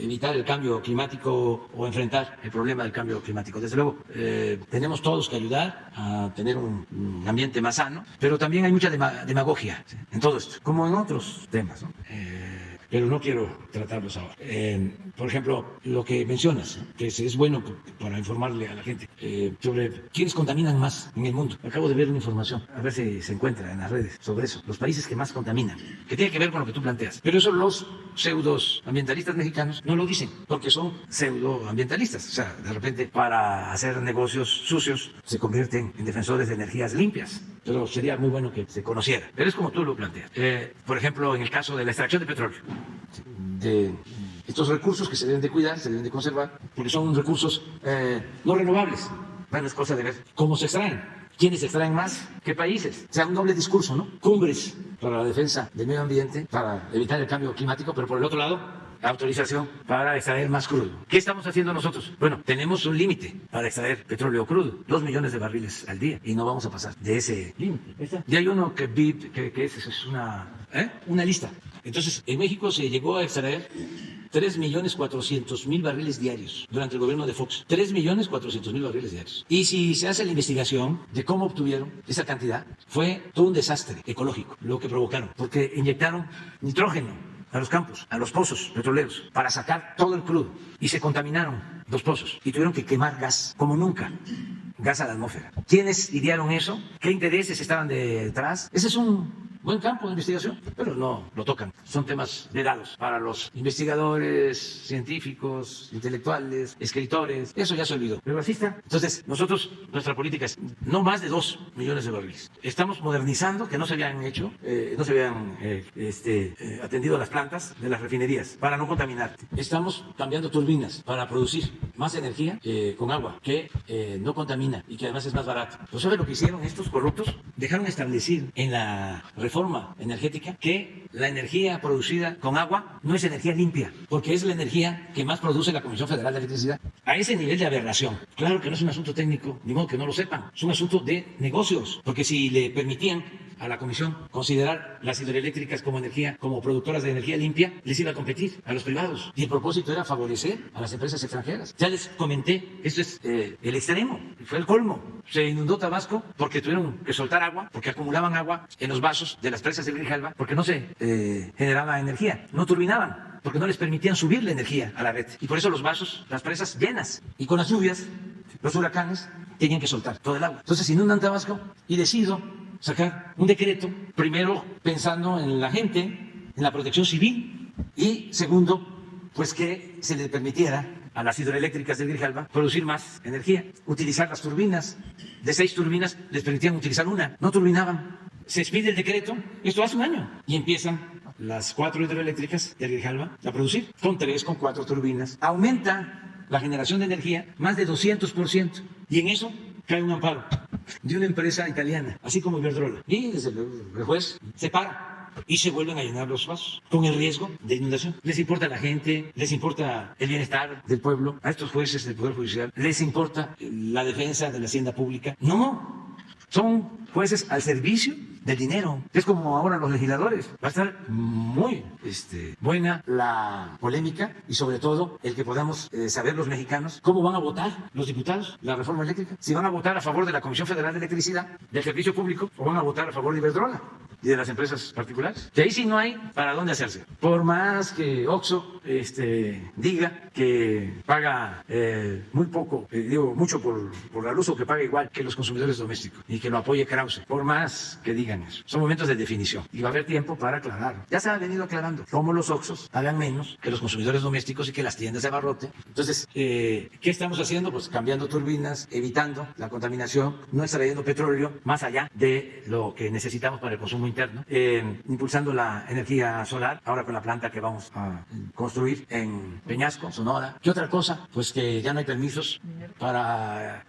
evitar el cambio climático o enfrentar el problema del cambio climático. Desde luego, tenemos todos que ayudar a tener un ambiente más sano, pero también hay mucha demagogia en todo esto, como en otros temas, ¿no? Pero no quiero tratarlos ahora. Por ejemplo, lo que mencionas, que es bueno para informarle a la gente sobre quiénes contaminan más en el mundo. Acabo de ver una información, a ver si se encuentra en las redes, sobre eso, los países que más contaminan, que tiene que ver con lo que tú planteas. Pero eso los pseudoambientalistas mexicanos no lo dicen, porque son pseudoambientalistas. O sea, de repente, para hacer negocios sucios, se convierten en defensores de energías limpias. Pero sería muy bueno que se conociera. Pero es como tú lo planteas. Por ejemplo, en el caso de la extracción de petróleo, de estos recursos que se deben de cuidar, se deben de conservar, porque son recursos no renovables. Bueno, es cosa de ver cómo se extraen, quiénes extraen más, qué países. O sea, un doble discurso, ¿no? Cumbres para la defensa del medio ambiente, para evitar el cambio climático, pero por el otro lado, autorización para extraer más crudo. ¿Qué estamos haciendo nosotros? Bueno, tenemos un límite para extraer petróleo crudo, 2 millones de barriles al día, y no vamos a pasar de ese límite. Y hay uno que es una lista. Entonces, en México se llegó a extraer 3.400.000 barriles diarios durante el gobierno de Fox. 3.400.000 barriles diarios. Y si se hace la investigación de cómo obtuvieron esa cantidad, fue todo un desastre ecológico lo que provocaron, porque inyectaron nitrógeno a los campos, a los pozos petroleros, para sacar todo el crudo. Y se contaminaron los pozos y tuvieron que quemar gas como nunca. Gas a la atmósfera. ¿Quiénes idearon eso? ¿Qué intereses estaban detrás? Ese es un buen campo de investigación, pero no lo tocan. Son temas vedados para los investigadores, científicos, intelectuales, escritores. Eso ya se olvidó. Pero así está. Entonces, nosotros, nuestra política es no más de 2 millones de barriles. Estamos modernizando, que no se habían hecho, no se habían atendido las plantas de las refinerías para no contaminar. Estamos cambiando turbinas para producir más energía con agua que no contamina y que además es más barato. ¿Pues sabe lo que hicieron estos corruptos? Dejaron establecer en la reforma energética que la energía producida con agua no es energía limpia, porque es la energía que más produce la Comisión Federal de Electricidad. A ese nivel de aberración. Claro que no es un asunto técnico, ni modo que no lo sepan. Es un asunto de negocios, porque si le permitían a la Comisión considerar las hidroeléctricas como energía, como productoras de energía limpia, les iba a competir a los privados. Y el propósito era favorecer a las empresas extranjeras. Ya les comenté, esto es el extremo, fue el colmo. Se inundó Tabasco porque tuvieron que soltar agua, porque acumulaban agua en los vasos de las presas de Grijalva, porque no se generaba energía, no turbinaban, porque no les permitían subir la energía a la red. Y por eso los vasos, las presas llenas. Y con las lluvias, los huracanes tenían que soltar todo el agua. Entonces inundan Tabasco y decido sacar un decreto, primero pensando en la gente, en la protección civil, y segundo, pues que se le permitiera a las hidroeléctricas de Grijalva producir más energía, utilizar las turbinas. De 6 turbinas les permitían utilizar una, no turbinaban. Se expide el decreto, esto hace un año, y empiezan las 4 hidroeléctricas de Grijalva a producir con 3, con 4 turbinas. Aumenta la generación de energía más de 200%, y en eso cae un amparo de una empresa italiana, así como Iberdrola. Y desde el juez se para y se vuelven a llenar los vasos con el riesgo de inundación. Les importa la gente, les importa el bienestar del pueblo. A estos jueces del Poder Judicial les importa la defensa de la hacienda pública. No, son jueces al servicio del dinero. Es como ahora los legisladores. Va a estar muy buena la polémica y sobre todo el que podamos saber los mexicanos cómo van a votar los diputados la reforma eléctrica. Si van a votar a favor de la Comisión Federal de Electricidad, del servicio público, o van a votar a favor de Iberdrola y de las empresas particulares. Que ahí sí no hay para dónde hacerse. Por más que Oxxo diga que paga muy poco, mucho por la luz, o que paga igual que los consumidores domésticos, y que lo apoye Krause, por más que digan eso. Son momentos de definición y va a haber tiempo para aclarar. Ya se ha venido aclarando cómo los Oxxos pagan menos que los consumidores domésticos y que las tiendas de abarrote. Entonces, ¿qué estamos haciendo? Pues cambiando turbinas, evitando la contaminación, no extrayendo petróleo más allá de lo que necesitamos para el consumo interno, impulsando la energía solar, ahora con la planta que vamos a construir en Peñasco, Sonora. ¿Qué otra cosa? Pues que ya no hay permisos para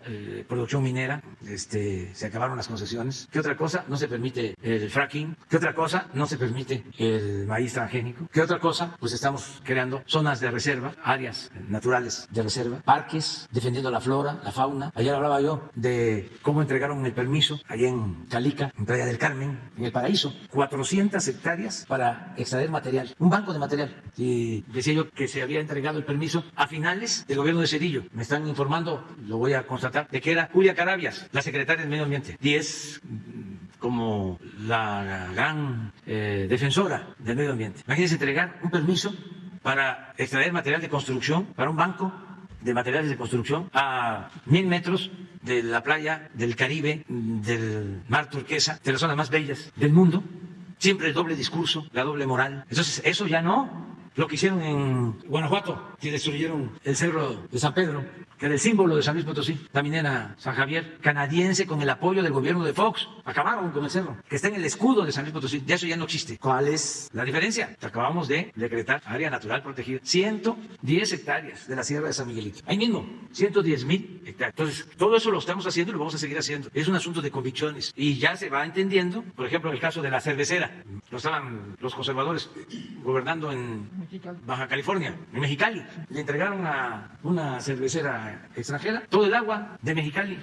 producción minera, se acabaron las concesiones. ¿Qué otra cosa? No se permite el fracking. ¿Qué otra cosa? No se permite el maíz transgénico. ¿Qué otra cosa? Pues estamos creando zonas de reserva, áreas naturales de reserva, parques, defendiendo la flora, la fauna. Ayer hablaba yo de cómo entregaron el permiso allá en Calica, en Playa del Carmen, en el Paraíso, 400 hectáreas para extraer material, un banco de material. Y decía yo que se había entregado el permiso a finales del gobierno de Cedillo. Me están informando, lo voy a constatar, de que era Julia Carabias, la secretaria del Medio Ambiente, y es como la gran defensora del medio ambiente. Imagínense entregar un permiso para extraer material de construcción, para un banco de materiales de construcción a 1000 metros de la playa del Caribe, del mar turquesa, de las zonas más bellas del mundo. Siempre el doble discurso, la doble moral. Entonces, eso ya no. Lo que hicieron en Guanajuato, que destruyeron el cerro de San Pedro, que era el símbolo de San Luis Potosí, la minera San Javier, canadiense, con el apoyo del gobierno de Fox. Acabaron con el cerro, que está en el escudo de San Luis Potosí. Ya eso ya no existe. ¿Cuál es la diferencia? Acabamos de decretar área natural protegida. 110 hectáreas de la Sierra de San Miguelito. Ahí mismo, 110,000 hectáreas. Entonces, todo eso lo estamos haciendo y lo vamos a seguir haciendo. Es un asunto de convicciones. Y ya se va entendiendo, por ejemplo, el caso de la cervecera. Lo estaban los conservadores gobernando en Baja California, en Mexicali. Le entregaron a una cervecera extranjera todo el agua de Mexicali,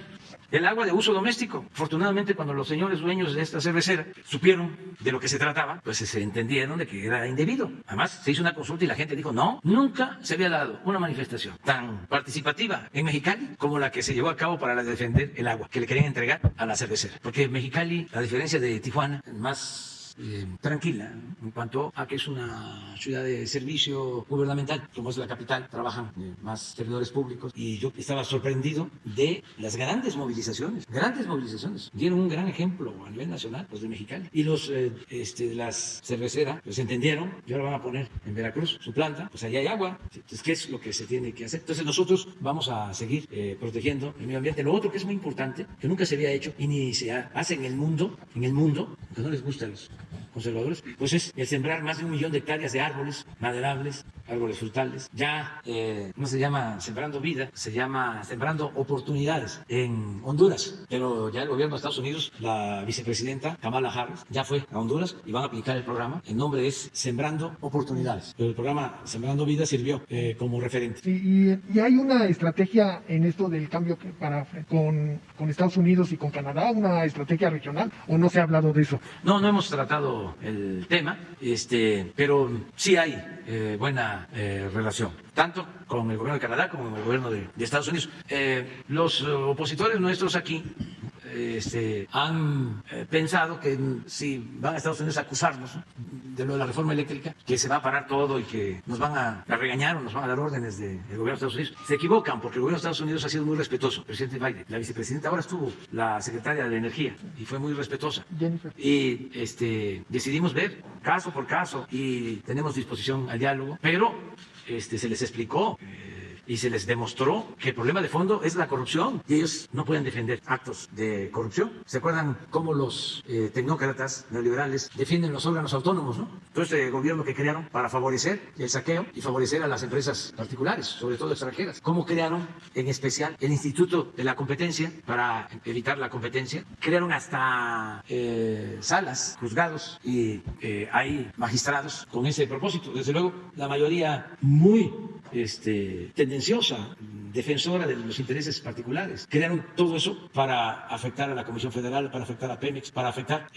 el agua de uso doméstico. Afortunadamente, cuando los señores dueños de esta cervecera supieron de lo que se trataba, pues se entendieron de que era indebido. Además, se hizo una consulta y la gente dijo, no, nunca se había dado una manifestación tan participativa en Mexicali como la que se llevó a cabo para defender el agua que le querían entregar a la cervecera. Porque Mexicali, a diferencia de Tijuana, más más tranquila en cuanto a que es una ciudad de servicio gubernamental, como es la capital, trabajan más servidores públicos, y yo estaba sorprendido de las grandes movilizaciones, dieron un gran ejemplo a nivel nacional, los de Mexicali, y los las cerveceras pues entendieron, y ahora van a poner en Veracruz su planta, pues allá hay agua. Entonces, ¿qué es lo que se tiene que hacer? Entonces nosotros vamos a seguir protegiendo el medio ambiente. Lo otro que es muy importante, que nunca se había hecho y ni se hace en el mundo, que no les gusta a los conservadores, pues es el sembrar más de 1 millón de hectáreas de árboles maderables, árboles frutales. Ya no se llama sembrando vida, se llama sembrando oportunidades en Honduras, pero ya el gobierno de Estados Unidos, la vicepresidenta Kamala Harris, ya fue a Honduras y van a aplicar el programa. El nombre es Sembrando Oportunidades, pero el programa Sembrando Vida sirvió como referente. Sí, y hay una estrategia en esto del cambio con Estados Unidos y con Canadá, una estrategia regional, ¿o no se ha hablado de eso? No hemos tratado el tema, pero sí hay buena relación, tanto con el gobierno de Canadá como con el gobierno de Estados Unidos. Los opositores nuestros aquí han pensado que si van a Estados Unidos a acusarnos, ¿no?, de lo de la reforma eléctrica, que se va a parar todo y que nos van a regañar o nos van a dar órdenes del gobierno de Estados Unidos. Se equivocan, porque el gobierno de Estados Unidos ha sido muy respetuoso. El presidente Biden, la vicepresidenta, ahora estuvo la secretaria de Energía y fue muy respetuosa. Jennifer. Y decidimos ver caso por caso y tenemos disposición al diálogo, pero se les explicó y se les demostró que el problema de fondo es la corrupción, y ellos no pueden defender actos de corrupción. ¿Se acuerdan cómo los tecnócratas neoliberales defienden los órganos autónomos, no? Todo este gobierno que crearon para favorecer el saqueo y favorecer a las empresas particulares, sobre todo extranjeras. ¿Cómo crearon en especial el Instituto de la Competencia para evitar la competencia? Crearon hasta salas, juzgados, y hay magistrados con ese propósito. Desde luego, la mayoría muy tendenciosa, defensora de los intereses particulares. Crearon todo eso para afectar a la Comisión Federal, para afectar a Pemex, para afectar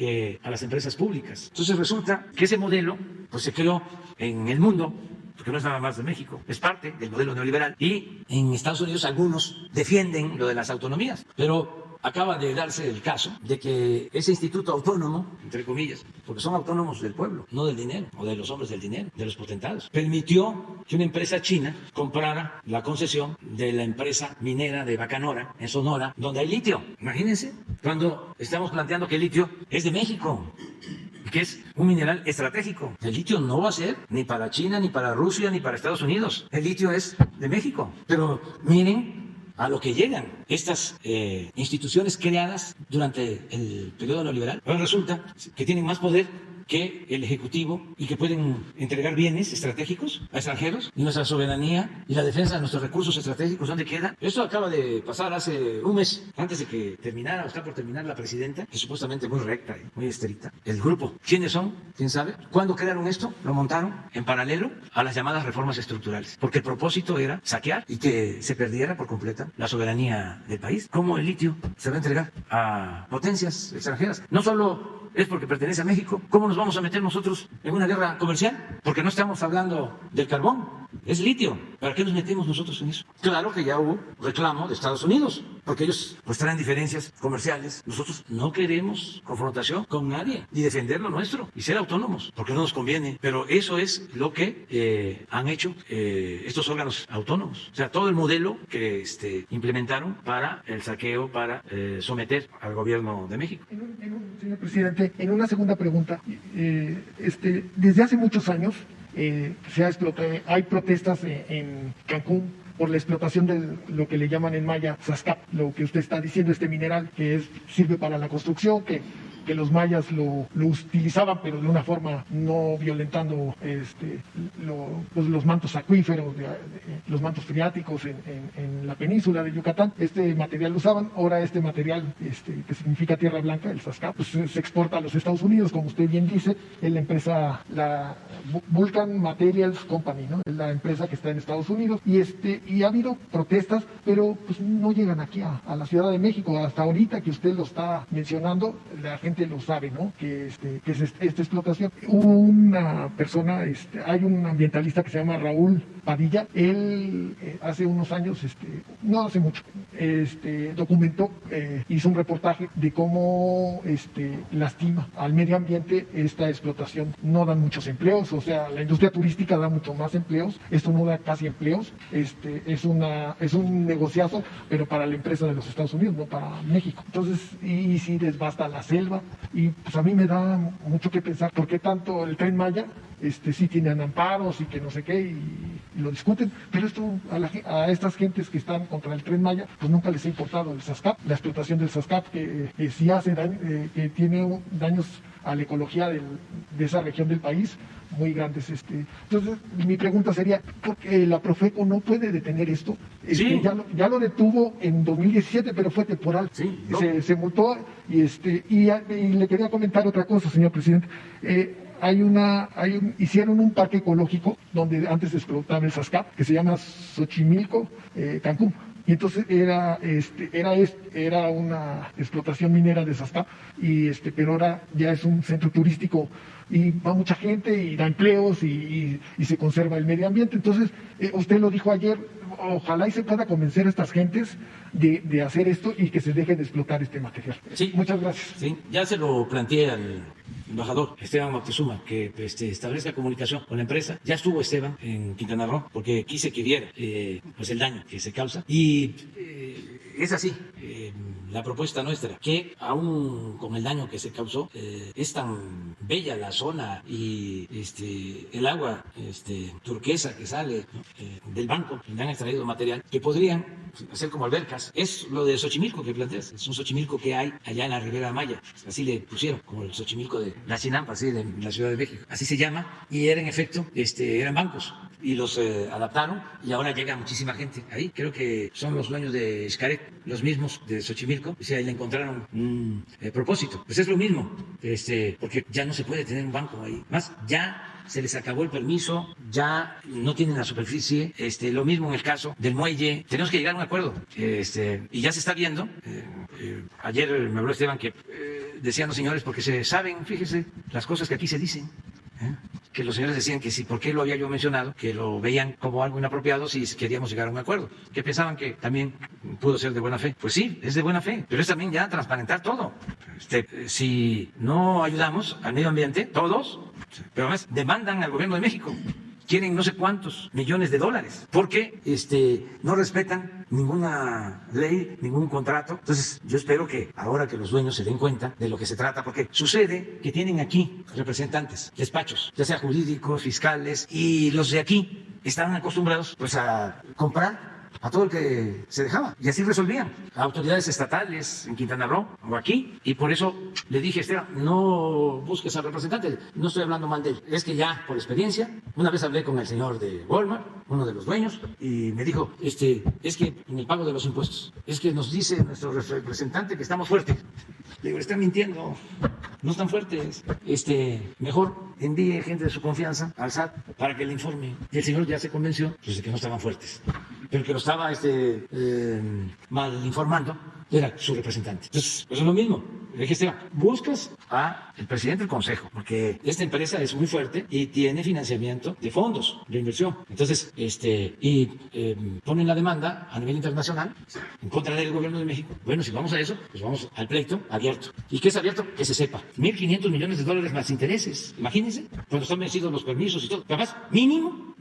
a las empresas públicas. Entonces resulta que ese modelo pues se creó en el mundo, porque no es nada más de México, es parte del modelo neoliberal, y en Estados Unidos algunos defienden lo de las autonomías, pero acaba de darse el caso de que ese instituto autónomo, entre comillas, porque son autónomos del pueblo, no del dinero, o de los hombres del dinero, de los potentados, permitió que una empresa china comprara la concesión de la empresa minera de Bacanora, en Sonora, donde hay litio. Imagínense, cuando estamos planteando que el litio es de México, que es un mineral estratégico. El litio no va a ser ni para China, ni para Rusia, ni para Estados Unidos. El litio es de México. Pero miren a lo que llegan estas instituciones creadas durante el periodo neoliberal. Ahora resulta que tienen más poder que el Ejecutivo y que pueden entregar bienes estratégicos a extranjeros, y nuestra soberanía y la defensa de nuestros recursos estratégicos, ¿dónde queda? Esto acaba de pasar hace un mes, antes de que terminara, o está por terminar, la presidenta, que supuestamente muy recta y muy estricta. El grupo, ¿quiénes son? ¿Quién sabe? ¿Cuándo crearon esto? Lo montaron en paralelo a las llamadas reformas estructurales, porque el propósito era saquear y que se perdiera por completa la soberanía del país. ¿Cómo el litio se va a entregar a potencias extranjeras? No solo es porque pertenece a México. ¿Cómo nos vamos a meter nosotros en una guerra comercial? Porque no estamos hablando del carbón, es litio. ¿Para qué nos metemos nosotros en eso? Claro que ya hubo reclamo de Estados Unidos, porque ellos pues traen diferencias comerciales. Nosotros no queremos confrontación con nadie, ni defender lo nuestro, y ser autónomos, porque no nos conviene. Pero eso es lo que han hecho estos órganos autónomos. O sea, todo el modelo que implementaron para el saqueo, para someter al gobierno de México. Señor presidente, en una segunda pregunta, desde hace muchos años hay protestas en Cancún por la explotación de lo que le llaman en maya Sascap, lo que usted está diciendo, este mineral que sirve para la construcción, que los mayas lo utilizaban, pero de una forma no violentando los mantos acuíferos, los mantos freáticos en la península de Yucatán. Este material lo usaban. Ahora este material, que significa tierra blanca, el Sascap, pues se exporta a los Estados Unidos, como usted bien dice, es la empresa, la Vulcan Materials Company, ¿no? Es la empresa que está en Estados Unidos, y ha habido protestas, pero pues no llegan aquí a la Ciudad de México. Hasta ahorita que usted lo está mencionando, la gente gente lo sabe, ¿no? Que es esta explotación. Una persona, hay un ambientalista que se llama Raúl Padilla, él hace unos años, no hace mucho, documentó, hizo un reportaje de cómo lastima al medio ambiente esta explotación. No dan muchos empleos, o sea, la industria turística da mucho más empleos, esto no da casi empleos, es un negociazo, pero para la empresa de los Estados Unidos, no para México. Entonces, y si desbasta la selva, y pues a mí me da mucho que pensar, ¿por qué tanto el Tren Maya? Sí tienen amparos y que no sé qué, y lo discuten, pero esto a estas gentes que están contra el Tren Maya, pues nunca les ha importado el SASCAP, la explotación del SASCAP, que sí hace daño, que tiene daños a la ecología de esa región del país muy grandes. Entonces, mi pregunta sería, ¿por qué la Profeco no puede detener esto? Sí. Ya lo detuvo en 2017, pero fue temporal. Sí, no. Se multó y le quería comentar otra cosa, señor presidente. Hicieron un parque ecológico donde antes se explotaba el SASCAP, que se llama Xochimilco, Cancún. Y entonces era una explotación minera de SASCAP, pero ahora ya es un centro turístico y va mucha gente y da empleos y se conserva el medio ambiente. Entonces, usted lo dijo ayer, ojalá y se pueda convencer a estas gentes de hacer esto y que se deje de explotar este material. Sí. Muchas gracias. Sí, ya se lo planteé al embajador Esteban Moctezuma que establezca comunicación con la empresa. Ya estuvo Esteban en Quintana Roo porque quise que viera pues el daño que se causa y es así. La propuesta nuestra, que aún con el daño que se causó, es tan bella la zona y el agua turquesa que sale, ¿no? Del banco donde han extraído material, que podrían hacer como albercas. Es lo de Xochimilco que planteas, es un Xochimilco que hay allá en la Ribera Maya, así le pusieron, como el Xochimilco de la Chinampa, así de la Ciudad de México, así se llama, y era en efecto, eran bancos, y los adaptaron, y ahora llega muchísima gente ahí. Creo que son los dueños de Xcaret, los mismos de Xochimilco, y si ahí le encontraron un propósito. Pues es lo mismo, porque ya no se puede tener un banco ahí. Más, ya se les acabó el permiso, ya no tienen la superficie, lo mismo en el caso del muelle. Tenemos que llegar a un acuerdo, y ya se está viendo. Ayer me habló Esteban que decían los señores, porque se saben, fíjese, las cosas que aquí se dicen, que los señores decían que sí, ¿por qué lo había yo mencionado? Que lo veían como algo inapropiado si queríamos llegar a un acuerdo, que pensaban que también pudo ser de buena fe. Pues sí, es de buena fe, pero es también ya transparentar todo. Si no ayudamos al medio ambiente, todos, pero además demandan al gobierno de México. Quieren no sé cuántos millones de dólares, porque no respetan ninguna ley, ningún contrato. Entonces, yo espero que ahora que los dueños se den cuenta de lo que se trata, porque sucede que tienen aquí representantes, despachos, ya sea jurídicos, fiscales, y los de aquí estaban acostumbrados pues a comprar a todo el que se dejaba, y así resolvían. Autoridades estatales en Quintana Roo o aquí, y por eso le dije a Esteban, no busques al representante, no estoy hablando mal de él, es que ya por experiencia, una vez hablé con el señor de Walmart, uno de los dueños, y me dijo, es que en el pago de los impuestos, es que nos dice nuestro representante que estamos fuertes. Le digo, están mintiendo, no están fuertes. Mejor envíe gente de su confianza al SAT para que le informe. Y el señor ya se convenció pues, de que no estaban fuertes. Pero el que lo estaba mal informando era su representante. Entonces, pues es lo mismo. Le dije, Esteban, buscas a el presidente del consejo, porque esta empresa es muy fuerte y tiene financiamiento de fondos de inversión. Entonces, ponen la demanda a nivel internacional en contra del gobierno de México. Bueno, si vamos a eso, pues vamos al pleito abierto. ¿Y qué es abierto? Que se sepa. 1.500 millones de dólares más intereses. Imagínense, cuando están vencidos los permisos y todo. Además, mínimo,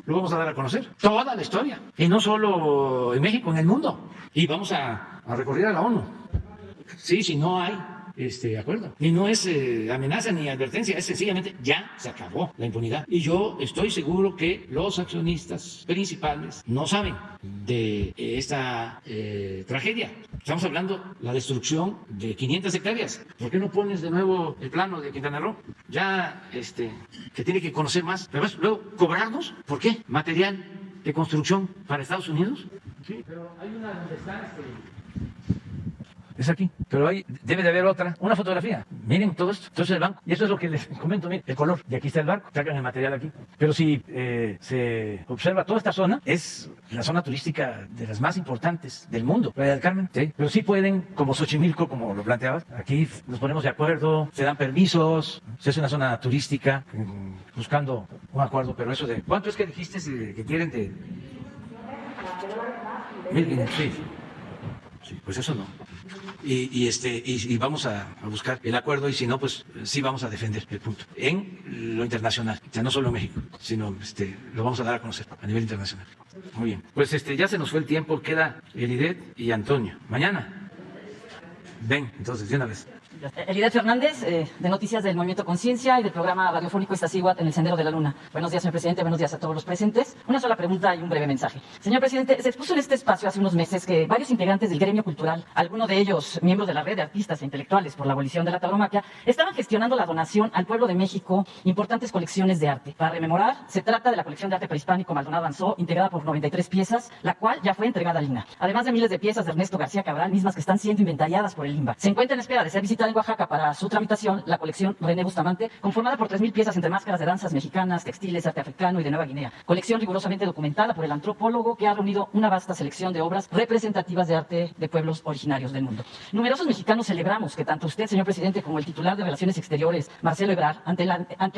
lo vamos a dar a conocer. Toda la historia. Y no solo en México, en el mundo. Y vamos a recurrir a la ONU. Sí, si no hay acuerdo. Y no es amenaza ni advertencia, es sencillamente ya se acabó la impunidad. Y yo estoy seguro que los accionistas principales no saben de esta tragedia. Estamos hablando de la destrucción de 500 hectáreas. ¿Por qué no pones de nuevo el plano de Quintana Roo? Ya que tiene que conocer más. Pero luego, ¿cobrarnos? ¿Por qué? ¿Material de construcción para Estados Unidos? Sí, pero hay una donde está es aquí. Pero ahí debe de haber otra, una fotografía. Miren todo esto. Entonces el banco, y eso es lo que les comento, miren, el color. Y aquí está el barco, sacan el material aquí. Pero si se observa toda esta zona, es la zona turística de las más importantes del mundo, Playa del Carmen. ¿Sí? Pero sí pueden, como Xochimilco, como lo planteabas, aquí nos ponemos de acuerdo, se dan permisos, se hace una zona turística, buscando un acuerdo, pero eso de... ¿Cuánto es que dijiste que quieren de...? 1.500, sí. Sí, pues eso no. Y vamos a buscar el acuerdo, y si no, pues sí vamos a defender el punto en lo internacional, o sea, no solo en México, sino lo vamos a dar a conocer a nivel internacional. Muy bien, pues ya se nos fue el tiempo, queda Elidet y Antonio. Mañana. Ven, entonces, de una vez. Elidet Fernández, de Noticias del Movimiento Conciencia y del programa radiofónico Iztaccíhuatl en el Sendero de la Luna. Buenos días, señor presidente, buenos días a todos los presentes. Una sola pregunta y un breve mensaje. Señor presidente, se expuso en este espacio hace unos meses que varios integrantes del gremio cultural, algunos de ellos miembros de la red de artistas e intelectuales por la abolición de la tauromaquia, estaban gestionando la donación al pueblo de México importantes colecciones de arte. Para rememorar, se trata de la colección de arte prehispánico Maldonado Anzó, integrada por 93 piezas, la cual ya fue entregada al INAH. Además de miles de piezas de Ernesto García Cabral, mismas que están siendo inventariadas por el INBA. Se encuentra en espera de ser visitada en Oaxaca para su tramitación la colección René Bustamante, conformada por 3.000 piezas entre máscaras de danzas mexicanas, textiles, arte africano y de Nueva Guinea. Colección rigurosamente documentada por el antropólogo que ha reunido una vasta selección de obras representativas de arte de pueblos originarios del mundo. Numerosos mexicanos celebramos que tanto usted, señor presidente, como el titular de Relaciones Exteriores, Marcelo Ebrard, ante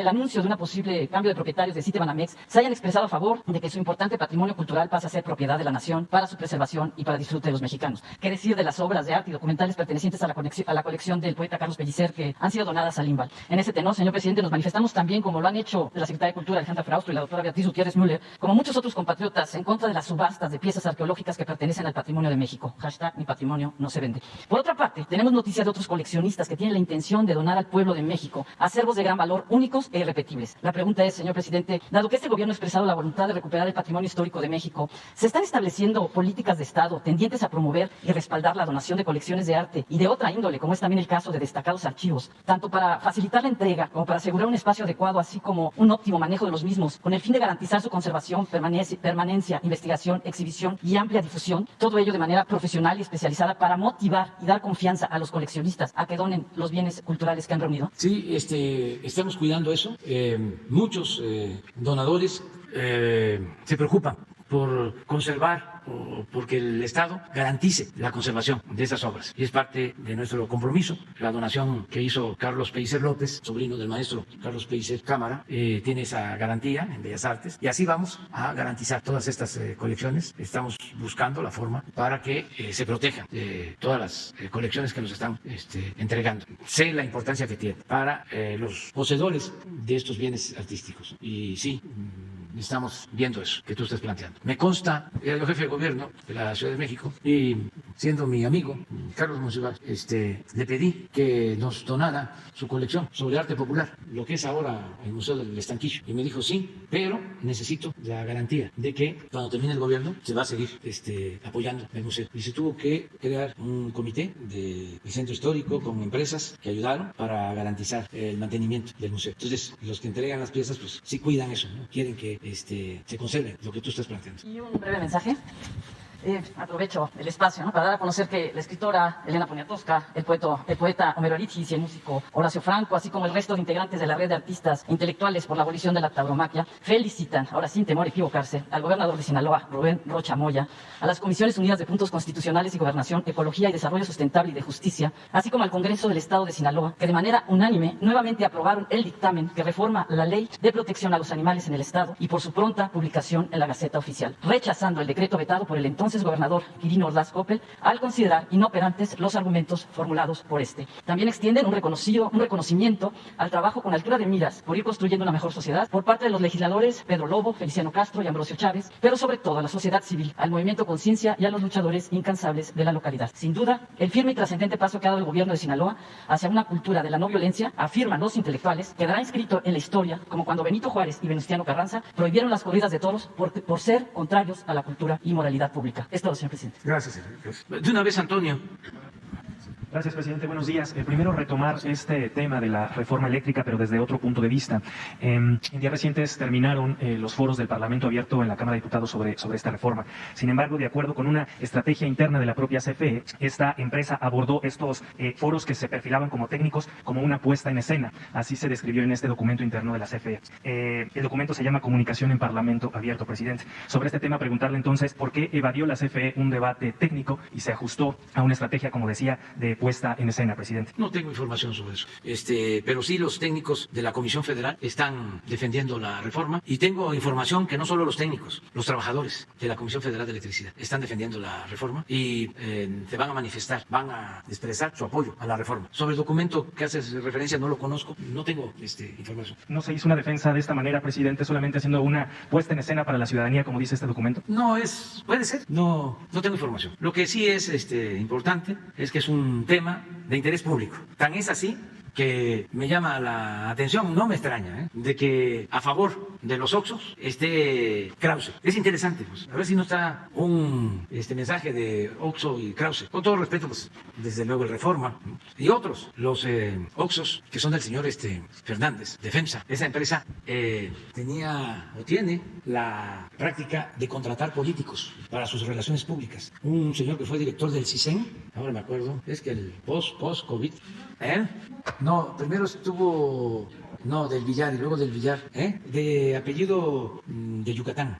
el anuncio de una posible cambio de propietarios de Citibanamex, se hayan expresado a favor de que su importante patrimonio cultural pase a ser propiedad de la nación para su preservación y para disfrute de los mexicanos. ¿Qué decir de las obras de arte y documentales pertenecientes a la colección del poeta Carlos Pellicer, que han sido donadas al INBAL? En ese tenor, señor presidente, nos manifestamos también, como lo han hecho la secretaria de Cultura Alejandra Fraustro y la doctora Beatriz Gutiérrez Müller, como muchos otros compatriotas, en contra de las subastas de piezas arqueológicas que pertenecen al patrimonio de México. Hashtag mi patrimonio no se vende. Por otra parte, tenemos noticias de otros coleccionistas que tienen la intención de donar al pueblo de México acervos de gran valor, únicos e irrepetibles. La pregunta es, señor presidente, dado que este gobierno ha expresado la voluntad de recuperar el patrimonio histórico de México, ¿se están estableciendo políticas de Estado tendientes a promover y respaldar la donación de colecciones de arte y de otra índole, como es también el caso de destacados archivos, tanto para facilitar la entrega como para asegurar un espacio adecuado, así como un óptimo manejo de los mismos, con el fin de garantizar su conservación, permanencia, investigación, exhibición y amplia difusión, todo ello de manera profesional y especializada para motivar y dar confianza a los coleccionistas a que donen los bienes culturales que han reunido? Sí, estamos cuidando eso. Muchos donadores se preocupan por conservar o porque el Estado garantice la conservación de esas obras. Y es parte de nuestro compromiso. La donación que hizo Carlos Pellicer López, sobrino del maestro Carlos Pellicer Cámara, tiene esa garantía en Bellas Artes. Y así vamos a garantizar todas estas colecciones. Estamos buscando la forma para que se protejan todas las colecciones que nos están entregando. Sé la importancia que tiene para los poseedores de estos bienes artísticos. Y sí, estamos viendo eso que tú estás planteando. Me consta, era el jefe de gobierno de la Ciudad de México, y siendo mi amigo Carlos Monsiváis, le pedí que nos donara su colección sobre arte popular, lo que es ahora el Museo del Estanquillo. Y me dijo, sí, pero necesito la garantía de que cuando termine el gobierno se va a seguir apoyando el museo. Y se tuvo que crear un comité del centro histórico con empresas que ayudaron para garantizar el mantenimiento del museo. Entonces, los que entregan las piezas, pues sí cuidan eso, ¿no? Quieren que se conserve lo que tú estás planteando. Y un breve mensaje. Aprovecho el espacio, ¿no?, para dar a conocer que la escritora Elena Poniatowska, el poeta Homero Lichis y el músico Horacio Franco, así como el resto de integrantes de la red de artistas intelectuales por la abolición de la tauromaquia, felicitan, ahora sin temor a equivocarse, al gobernador de Sinaloa, Rubén Rocha Moya, a las Comisiones Unidas de Puntos Constitucionales y Gobernación, Ecología y Desarrollo Sustentable y de Justicia, así como al Congreso del Estado de Sinaloa, que de manera unánime nuevamente aprobaron el dictamen que reforma la Ley de Protección a los Animales en el Estado y por su pronta publicación en la Gaceta Oficial, rechazando el decreto vetado por el entonces gobernador Quirino Ordaz Coppel al considerar inoperantes los argumentos formulados por este. También extienden un reconocimiento al trabajo con altura de miras por ir construyendo una mejor sociedad por parte de los legisladores Pedro Lobo, Feliciano Castro y Ambrosio Chávez, pero sobre todo a la sociedad civil, al movimiento Conciencia y a los luchadores incansables de la localidad. Sin duda, el firme y trascendente paso que ha dado el gobierno de Sinaloa hacia una cultura de la no violencia, afirman los intelectuales, quedará inscrito en la historia como cuando Benito Juárez y Venustiano Carranza prohibieron las corridas de toros por ser contrarios a la cultura y moralidad pública. Es todo, señor presidente. Gracias. De una vez, Antonio. Gracias, presidente. Buenos días. Primero, retomar este tema de la reforma eléctrica, pero desde otro punto de vista. En días recientes terminaron los foros del Parlamento abierto en la Cámara de Diputados sobre esta reforma. Sin embargo, de acuerdo con una estrategia interna de la propia CFE, esta empresa abordó estos foros que se perfilaban como técnicos como una puesta en escena. Así se describió en este documento interno de la CFE. El documento se llama Comunicación en Parlamento Abierto, presidente. Sobre este tema, preguntarle entonces por qué evadió la CFE un debate técnico y se ajustó a una estrategia, como decía, de puesta en escena, presidente. No tengo información sobre eso, pero sí los técnicos de la Comisión Federal están defendiendo la reforma y tengo información que no solo los técnicos, los trabajadores de la Comisión Federal de Electricidad están defendiendo la reforma y se van a manifestar, van a expresar su apoyo a la reforma. Sobre el documento que haces referencia no lo conozco, no tengo información. ¿No se hizo una defensa de esta manera, presidente, solamente haciendo una puesta en escena para la ciudadanía, como dice este documento? No, puede ser, no tengo información. Lo que sí es importante es que es un tema de interés público. Tan es así que me llama la atención, no me extraña, de que a favor de los Oxxos esté Krause. Es interesante, pues, a ver si no está un mensaje de Oxxo y Krause. Con todo respeto, pues, desde luego el Reforma y otros, los Oxxos que son del señor Fernández, de FEMSA. Esa empresa tenía o tiene la práctica de contratar políticos para sus relaciones públicas. Un señor que fue director del CISEN, ahora me acuerdo, es que el post-COVID, no, primero estuvo, del Villar y luego del Villar, de apellido de Yucatán.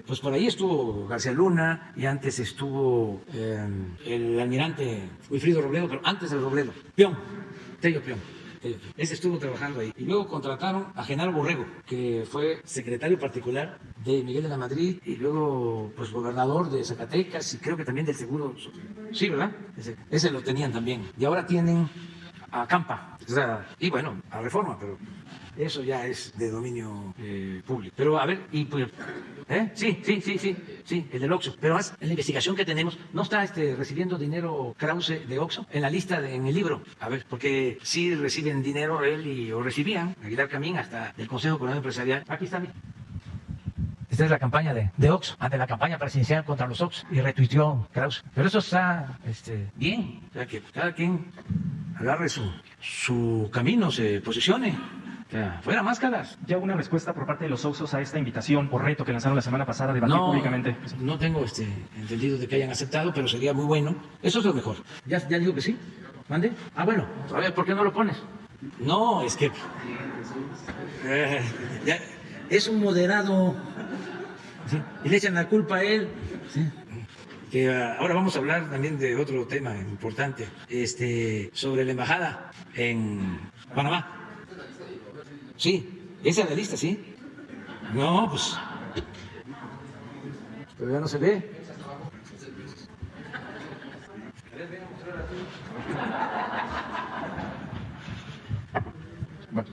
Pues por ahí estuvo García Luna y antes estuvo el almirante Wilfrido Robledo, pero antes del Robledo, Tello Peón. Ese estuvo trabajando ahí. Y luego contrataron a Genaro Borrego, que fue secretario particular de Miguel de la Madrid y luego pues gobernador de Zacatecas y creo que también del Seguro. Sí, ¿verdad? Ese lo tenían también. Y ahora tienen a Campa, y bueno, a Reforma, pero eso ya es de dominio público. Pero a ver, y pues, sí, el del Oxxo. Pero más, en la investigación que tenemos, ¿no está recibiendo dinero Krause de Oxxo en la lista, en el libro? A ver, porque sí reciben dinero él o recibían, Aguilar Camín, hasta del Consejo Coordinador Empresarial. Aquí está, mira. Esta es la campaña de Oxxo, ante la campaña presidencial contra los Oxxo, y retuiteó Krause. Pero eso está bien, o sea, que cada quien agarre su camino, se posicione. O sea, fuera máscaras. ¿Ya hubo una respuesta por parte de los Oxxos a esta invitación o reto que lanzaron la semana pasada de debatir públicamente? No tengo entendido de que hayan aceptado, pero sería muy bueno. Eso es lo mejor. ¿Ya dijo que sí? ¿Mande? Bueno, a ver, ¿por qué no lo pones? No, es que... ya, es un moderado... ¿sí? Y le echan la culpa a él. ¿Sí? Que ahora vamos a hablar también de otro tema importante, sobre la embajada en Panamá. Sí, esa es la lista, ¿sí? No, pues... Pero ya no se ve. Bueno,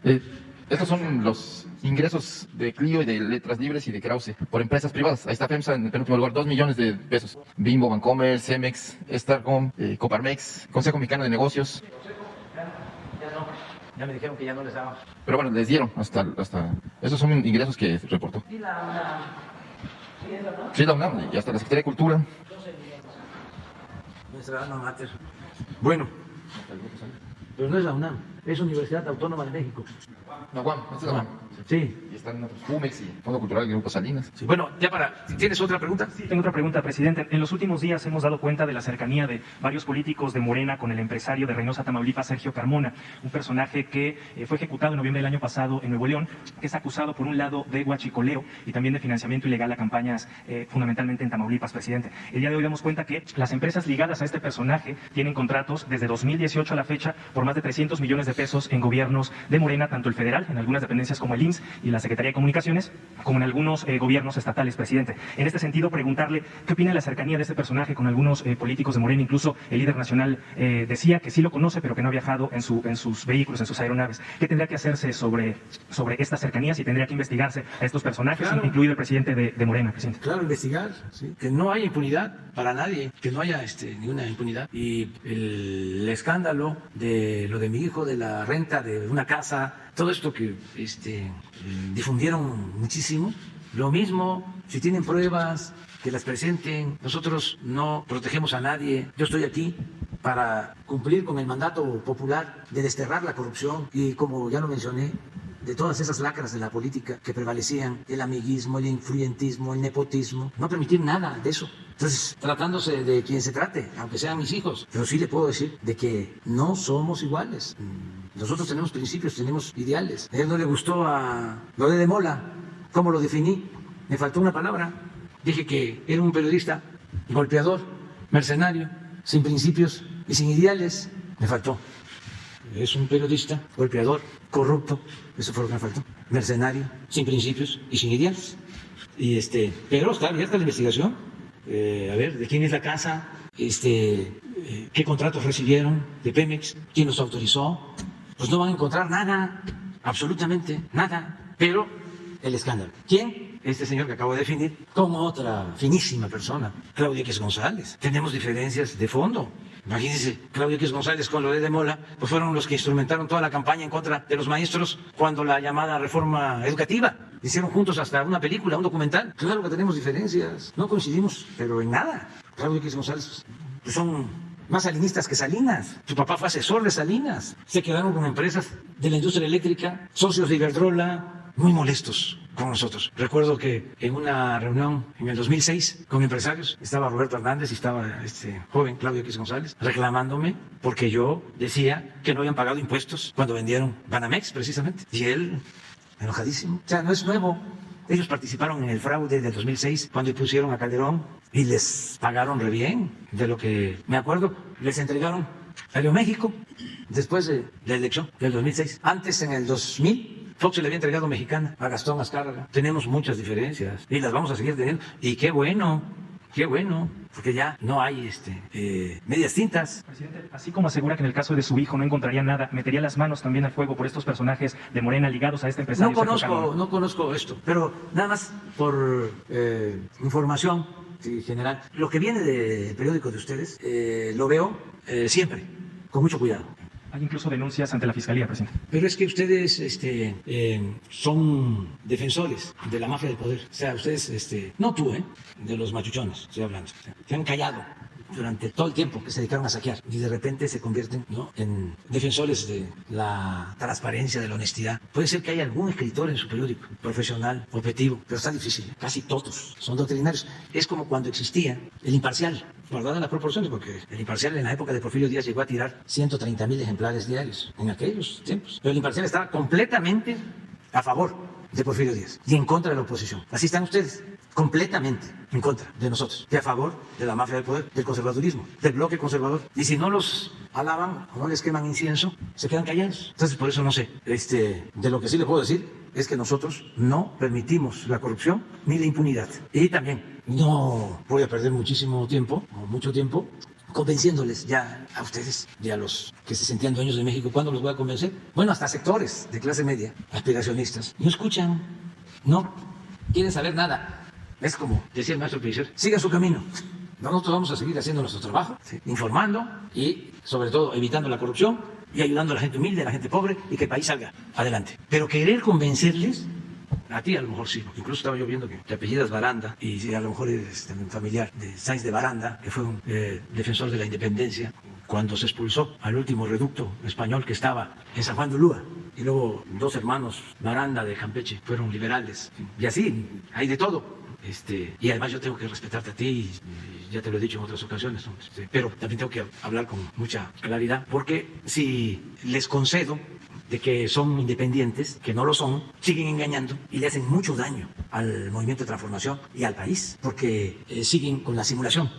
estos son los ingresos de Clio y de Letras Libres y de Krause por empresas privadas. Ahí está FEMSA en el penúltimo lugar, 2 millones de pesos. Bimbo, Bancomer, Cemex, Starcom, Coparmex, Consejo Mexicano de Negocios. Ya me dijeron que ya no les daban. Pero bueno, les dieron hasta... Esos son ingresos que reportó. Sí, la UNAM. Sí, la UNAM y hasta la Secretaría de Cultura. Nuestra alma mater. Bueno, pero no es la UNAM, es Universidad Autónoma de México. La UAM, esta es la UAM. Sí. Y están otros FUMEX y Fondo Cultural y Grupo Salinas. Sí. Bueno, ¿tienes otra pregunta? Sí, tengo otra pregunta, presidente. En los últimos días hemos dado cuenta de la cercanía de varios políticos de Morena con el empresario de Reynosa, Tamaulipas, Sergio Carmona, un personaje que fue ejecutado en noviembre del año pasado en Nuevo León, que es acusado por un lado de huachicoleo y también de financiamiento ilegal a campañas fundamentalmente en Tamaulipas, presidente. El día de hoy damos cuenta que las empresas ligadas a este personaje tienen contratos desde 2018 a la fecha por más de 300 millones de pesos en gobiernos de Morena, tanto el federal, en algunas dependencias como el IMSS y la Secretaría de Comunicaciones, como en algunos gobiernos estatales, presidente. En este sentido, preguntarle qué opina de la cercanía de este personaje con algunos políticos de Morena. Incluso el líder nacional decía que sí lo conoce, pero que no ha viajado en sus vehículos, en sus aeronaves. ¿Qué tendría que hacerse sobre esta cercanía? Si tendría que investigarse a estos personajes, claro, incluido el presidente de Morena, presidente. Claro, investigar, ¿sí? Que no haya impunidad para nadie, que no haya ninguna impunidad. Y el escándalo de lo de mi hijo, de la renta de una casa, todo esto que difundieron muchísimo, lo mismo, si tienen pruebas, que las presenten. Nosotros no protegemos a nadie. Yo estoy aquí para cumplir con el mandato popular de desterrar la corrupción y, como ya lo mencioné, de todas esas lacras de la política que prevalecían, el amiguismo, el influyentismo, el nepotismo, no permitir nada de eso. Entonces, tratándose de quien se trate, aunque sean mis hijos, pero sí le puedo decir de que no somos iguales. Nosotros tenemos principios, tenemos ideales. A él no le gustó a Loret de Mola, ¿cómo lo definí? Me faltó una palabra. Dije que era un periodista golpeador, mercenario, sin principios y sin ideales. Me faltó. Es un periodista golpeador, corrupto, eso fue lo que me faltó. Mercenario, sin principios y sin ideales. Pero está abierta la investigación. A ver, ¿de quién es la casa? ¿Qué contratos recibieron de Pemex? ¿Quién los autorizó? Pues no van a encontrar nada, absolutamente nada. Pero el escándalo. ¿Quién? Este señor que acabo de definir, como otra finísima persona, Claudia X González. Tenemos diferencias de fondo. Imagínense, Claudia X González con Loret de Mola, pues fueron los que instrumentaron toda la campaña en contra de los maestros cuando la llamada reforma educativa. Hicieron juntos hasta una película, un documental. Claro que tenemos diferencias, no coincidimos, pero en nada. Claudia X González pues son más salinistas que Salinas. Su papá fue asesor de Salinas. Se quedaron con empresas de la industria eléctrica, socios de Iberdrola, muy molestos con nosotros. Recuerdo que en una reunión en el 2006 con empresarios estaba Roberto Hernández y estaba este joven Claudio X González reclamándome porque yo decía que no habían pagado impuestos cuando vendieron Banamex precisamente. Y él, enojadísimo. O sea, no es nuevo. Ellos participaron en el fraude del 2006 cuando impusieron a Calderón y les pagaron re bien. De lo que me acuerdo, les entregaron Aeroméxico después de la elección del 2006. Antes, en el 2000, Fox se le había entregado Mexicana a Gastón Azcárraga. Tenemos muchas diferencias y las vamos a seguir teniendo. Y qué bueno, porque ya no hay medias tintas. Presidente, así como asegura que en el caso de su hijo no encontraría nada, ¿metería las manos también al fuego por estos personajes de Morena ligados a este empresario? No conozco esto, pero nada más por información general. Lo que viene del periódico de ustedes lo veo siempre, con mucho cuidado. Hay incluso denuncias ante la Fiscalía, presidente. Pero es que ustedes son defensores de la mafia del poder. O sea, ustedes, no tú, de los machuchones, estoy hablando. Se han callado durante todo el tiempo que se dedicaron a saquear y de repente se convierten, ¿no?, en defensores de la transparencia, de la honestidad. Puede ser que haya algún escritor en su periódico, profesional, objetivo, pero está difícil. Casi todos son doctrinarios. Es como cuando existía el Imparcial, guardada las proporciones, porque el Imparcial en la época de Porfirio Díaz llegó a tirar 130,000 ejemplares diarios en aquellos tiempos. Pero el Imparcial estaba completamente a favor de Porfirio Díaz y en contra de la oposición. Así están ustedes, completamente en contra de nosotros y a favor de la mafia del poder, del conservadurismo, del bloque conservador. Y si no los alaban o no les queman incienso, se quedan callados. Entonces, por eso no sé. De lo que sí le puedo decir es que nosotros no permitimos la corrupción ni la impunidad. Y también no voy a perder mucho tiempo, convenciéndoles ya a ustedes y a los que se sentían dueños de México. ¿Cuándo los voy a convencer? Bueno, hasta sectores de clase media, aspiracionistas. No escuchan, no quieren saber nada. Es como decía el maestro Pellicer, sigan su camino. Nosotros vamos a seguir haciendo nuestro trabajo, ¿sí?, informando y sobre todo evitando la corrupción y ayudando a la gente humilde, a la gente pobre y que el país salga adelante. Pero querer convencerles, a ti a lo mejor sí, porque incluso estaba yo viendo que te apellidas Baranda y a lo mejor eres también familiar de Sáenz de Baranda, que fue un defensor de la independencia cuando se expulsó al último reducto español que estaba en San Juan de Ulúa. Y luego 2 hermanos Baranda de Campeche fueron liberales. Y así, hay de todo. Y además yo tengo que respetarte a ti, y ya te lo he dicho en otras ocasiones, ¿no? Pero también tengo que hablar con mucha claridad, porque si les concedo de que son independientes, que no lo son, siguen engañando y le hacen mucho daño al movimiento de transformación y al país, porque siguen con la simulación.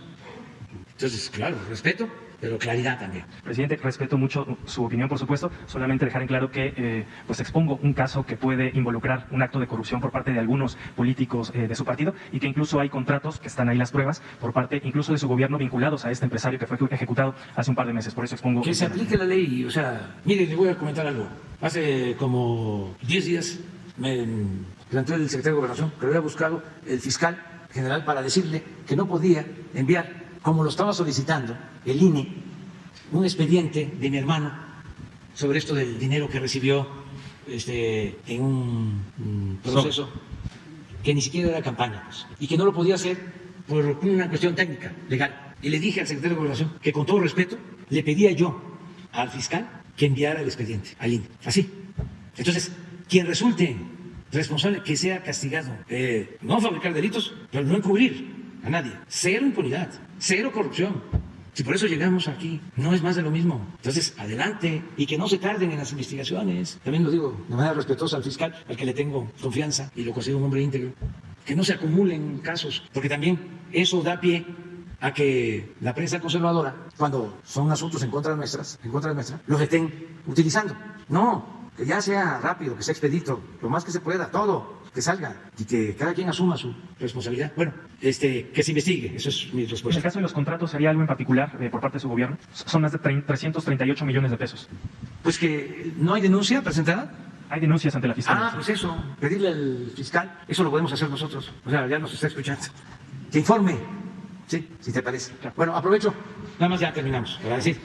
Entonces, claro, respeto, pero claridad también. Presidente, respeto mucho su opinión, por supuesto, solamente dejar en claro que pues expongo un caso que puede involucrar un acto de corrupción por parte de algunos políticos de su partido y que incluso hay contratos, que están ahí las pruebas, por parte incluso de su gobierno vinculados a este empresario que fue ejecutado hace un par de meses. Por eso expongo... Que se aplique la ley, o sea, mire, le voy a comentar algo. Hace como 10 días me planteó el secretario de Gobernación que había buscado el fiscal general para decirle que no podía enviar, como lo estaba solicitando el INE, un expediente de mi hermano sobre esto del dinero que recibió en un proceso que ni siquiera era campaña, pues, y que no lo podía hacer por una cuestión técnica, legal. Y le dije al secretario de Gobernación que con todo respeto le pedía yo al fiscal que enviara el expediente al INE, así. Entonces, quien resulte responsable que sea castigado, no fabricar delitos, pero no encubrir a nadie. Cero impunidad, cero corrupción. Si por eso llegamos aquí, no es más de lo mismo. Entonces, adelante, y que no se tarden en las investigaciones. También lo digo de manera respetuosa al fiscal, al que le tengo confianza y lo considero un hombre íntegro. Que no se acumulen casos, porque también eso da pie a que la prensa conservadora, cuando son asuntos en contra nuestra, los estén utilizando. No, que ya sea rápido, que sea expedito, lo más que se pueda, todo, que salga y que cada quien asuma su responsabilidad. Bueno, que se investigue, eso es mi respuesta. En el caso de los contratos, ¿sería algo en particular por parte de su gobierno? Son más de 338 millones de pesos. Pues que no hay denuncia presentada. Hay denuncias ante la Fiscalía. Pues eso, pedirle al fiscal, eso lo podemos hacer nosotros. O sea, ya nos está escuchando. Que informe, sí, si te parece. Bueno, aprovecho, nada más ya terminamos, para decir,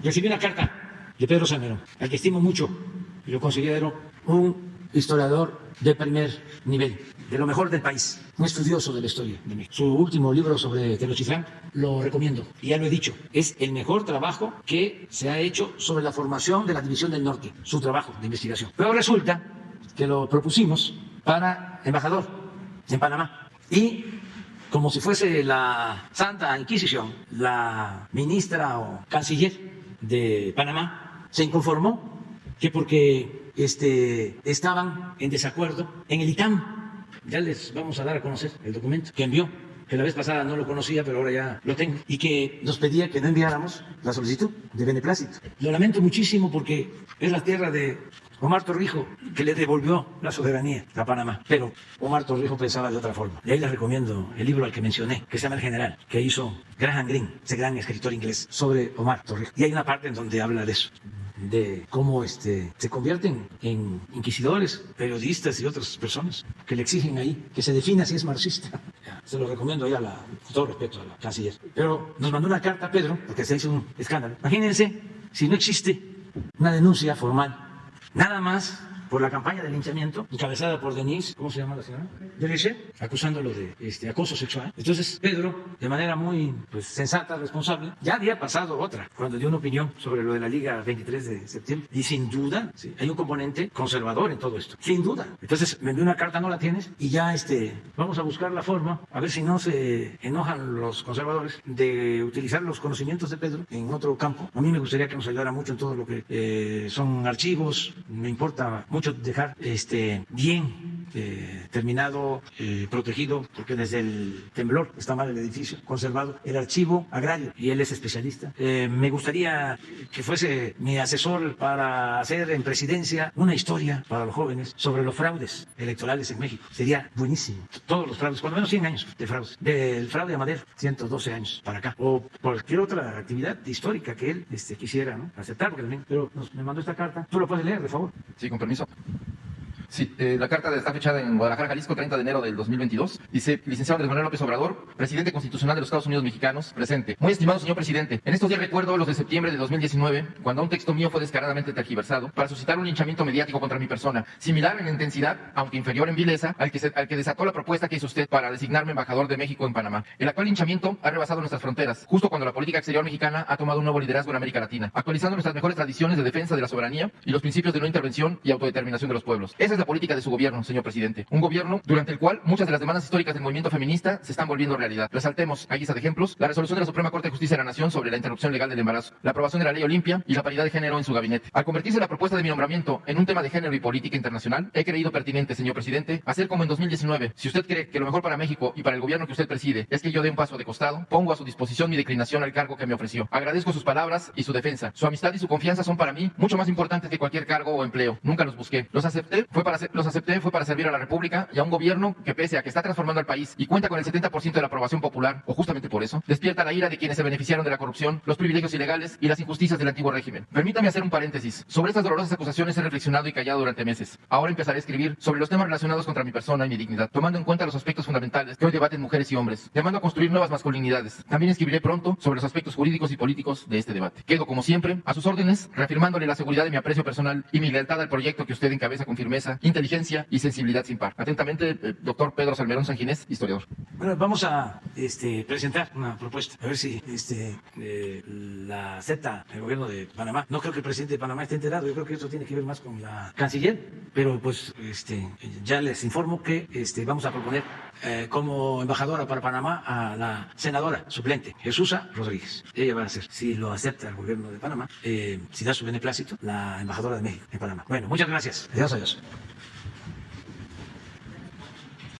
recibí una carta de Pedro Salmerón, al que estimo mucho y lo considero un historiador de primer nivel, de lo mejor del país, un estudioso de la historia de México. Su último libro sobre Tenochtitlán lo recomiendo, y ya lo he dicho, es el mejor trabajo que se ha hecho sobre la formación de la División del Norte, su trabajo de investigación. Pero resulta que lo propusimos para embajador en Panamá, y como si fuese la Santa Inquisición, la ministra o canciller de Panamá se inconformó que porque estaban en desacuerdo en el ITAM. Ya les vamos a dar a conocer el documento que envió, que la vez pasada no lo conocía, pero ahora ya lo tengo, y que nos pedía que no enviáramos la solicitud de beneplácito. Lo lamento muchísimo porque es la tierra de Omar Torrijos, que le devolvió la soberanía a Panamá. Pero Omar Torrijos pensaba de otra forma. Y ahí les recomiendo el libro al que mencioné, que se llama El General, que hizo Graham Greene, ese gran escritor inglés, sobre Omar Torrijos. Y hay una parte en donde habla de eso, de cómo se convierten en inquisidores, periodistas y otras personas que le exigen ahí que se defina si es marxista. Se lo recomiendo ahí con todo respeto a la canciller. Pero nos mandó una carta, Pedro, porque se hizo un escándalo. Imagínense si no existe una denuncia formal, nada más por la campaña de linchamiento encabezada por Denise, ¿cómo se llama la señora? Dereche, acusándolo de acoso sexual. Entonces Pedro, de manera muy sensata, responsable, ya había pasado otra, cuando dio una opinión sobre lo de la Liga 23 de septiembre. Y sin duda, sí, hay un componente conservador en todo esto, sin duda. Entonces me envió una carta, no la tienes, y ya vamos a buscar la forma, a ver si no se enojan los conservadores, de utilizar los conocimientos de Pedro en otro campo. A mí me gustaría que nos ayudara mucho en todo lo que son archivos. Me importa mucho dejar bien terminado, protegido, porque desde el temblor está mal el edificio, conservado el archivo agrario, y él es especialista. Me gustaría que fuese mi asesor para hacer en presidencia una historia para los jóvenes sobre los fraudes electorales en México. Sería buenísimo. Todos los fraudes, por lo menos 100 años de fraudes. Del fraude a Madero, 112 años para acá. O cualquier otra actividad histórica que él quisiera, ¿no?, aceptar, porque también. Pero me mandó esta carta. ¿Tú lo puedes leer, de favor? Sí, con permiso. Sí, la carta está fechada en Guadalajara, Jalisco, 30 de enero del 2022. Dice: licenciado Andrés Manuel López Obrador, presidente constitucional de los Estados Unidos mexicanos, presente. Muy estimado señor presidente, en estos días recuerdo los de septiembre de 2019, cuando un texto mío fue descaradamente tergiversado para suscitar un linchamiento mediático contra mi persona, similar en intensidad, aunque inferior en vileza, al que desató la propuesta que hizo usted para designarme embajador de México en Panamá. El actual linchamiento ha rebasado nuestras fronteras, justo cuando la política exterior mexicana ha tomado un nuevo liderazgo en América Latina, actualizando nuestras mejores tradiciones de defensa de la soberanía y los principios de no intervención y autodeterminación de los pueblos. Esa es la política de su gobierno, señor presidente. Un gobierno durante el cual muchas de las demandas históricas del movimiento feminista se están volviendo realidad. Resaltemos, a guisa de ejemplos, la resolución de la Suprema Corte de Justicia de la Nación sobre la interrupción legal del embarazo, la aprobación de la Ley Olimpia y la paridad de género en su gabinete. Al convertirse la propuesta de mi nombramiento en un tema de género y política internacional, he creído pertinente, señor presidente, hacer como en 2019. Si usted cree que lo mejor para México y para el gobierno que usted preside es que yo dé un paso de costado, pongo a su disposición mi declinación al cargo que me ofreció. Agradezco sus palabras y su defensa. Su amistad y su confianza son para mí mucho más importantes que cualquier cargo o empleo. Nunca los busqué. Los acepté fue para servir a la República y a un gobierno que, pese a que está transformando al país y cuenta con el 70% de la aprobación popular, o justamente por eso, despierta la ira de quienes se beneficiaron de la corrupción, los privilegios ilegales y las injusticias del antiguo régimen. Permítame hacer un paréntesis. Sobre estas dolorosas acusaciones he reflexionado y callado durante meses. Ahora empezaré a escribir sobre los temas relacionados contra mi persona y mi dignidad, tomando en cuenta los aspectos fundamentales que hoy debaten mujeres y hombres, llamando a construir nuevas masculinidades. También escribiré pronto sobre los aspectos jurídicos y políticos de este debate. Quedo, como siempre, a sus órdenes, reafirmándole la seguridad de mi aprecio personal y mi lealtad al proyecto que usted encabeza con firmeza experiencia, inteligencia y sensibilidad sin par. Atentamente, doctor Pedro Salmerón Sanginés, historiador. Bueno, vamos a presentar una propuesta, a ver si la acepta el gobierno de Panamá. No creo que el presidente de Panamá esté enterado, yo creo que eso tiene que ver más con la canciller, pero pues ya les informo que vamos a proponer como embajadora para Panamá a la senadora suplente, Jesusa Rodríguez. Ella va a ser, si lo acepta el gobierno de Panamá, si da su beneplácito, la embajadora de México en Panamá. Bueno, muchas gracias. Adiós, adiós.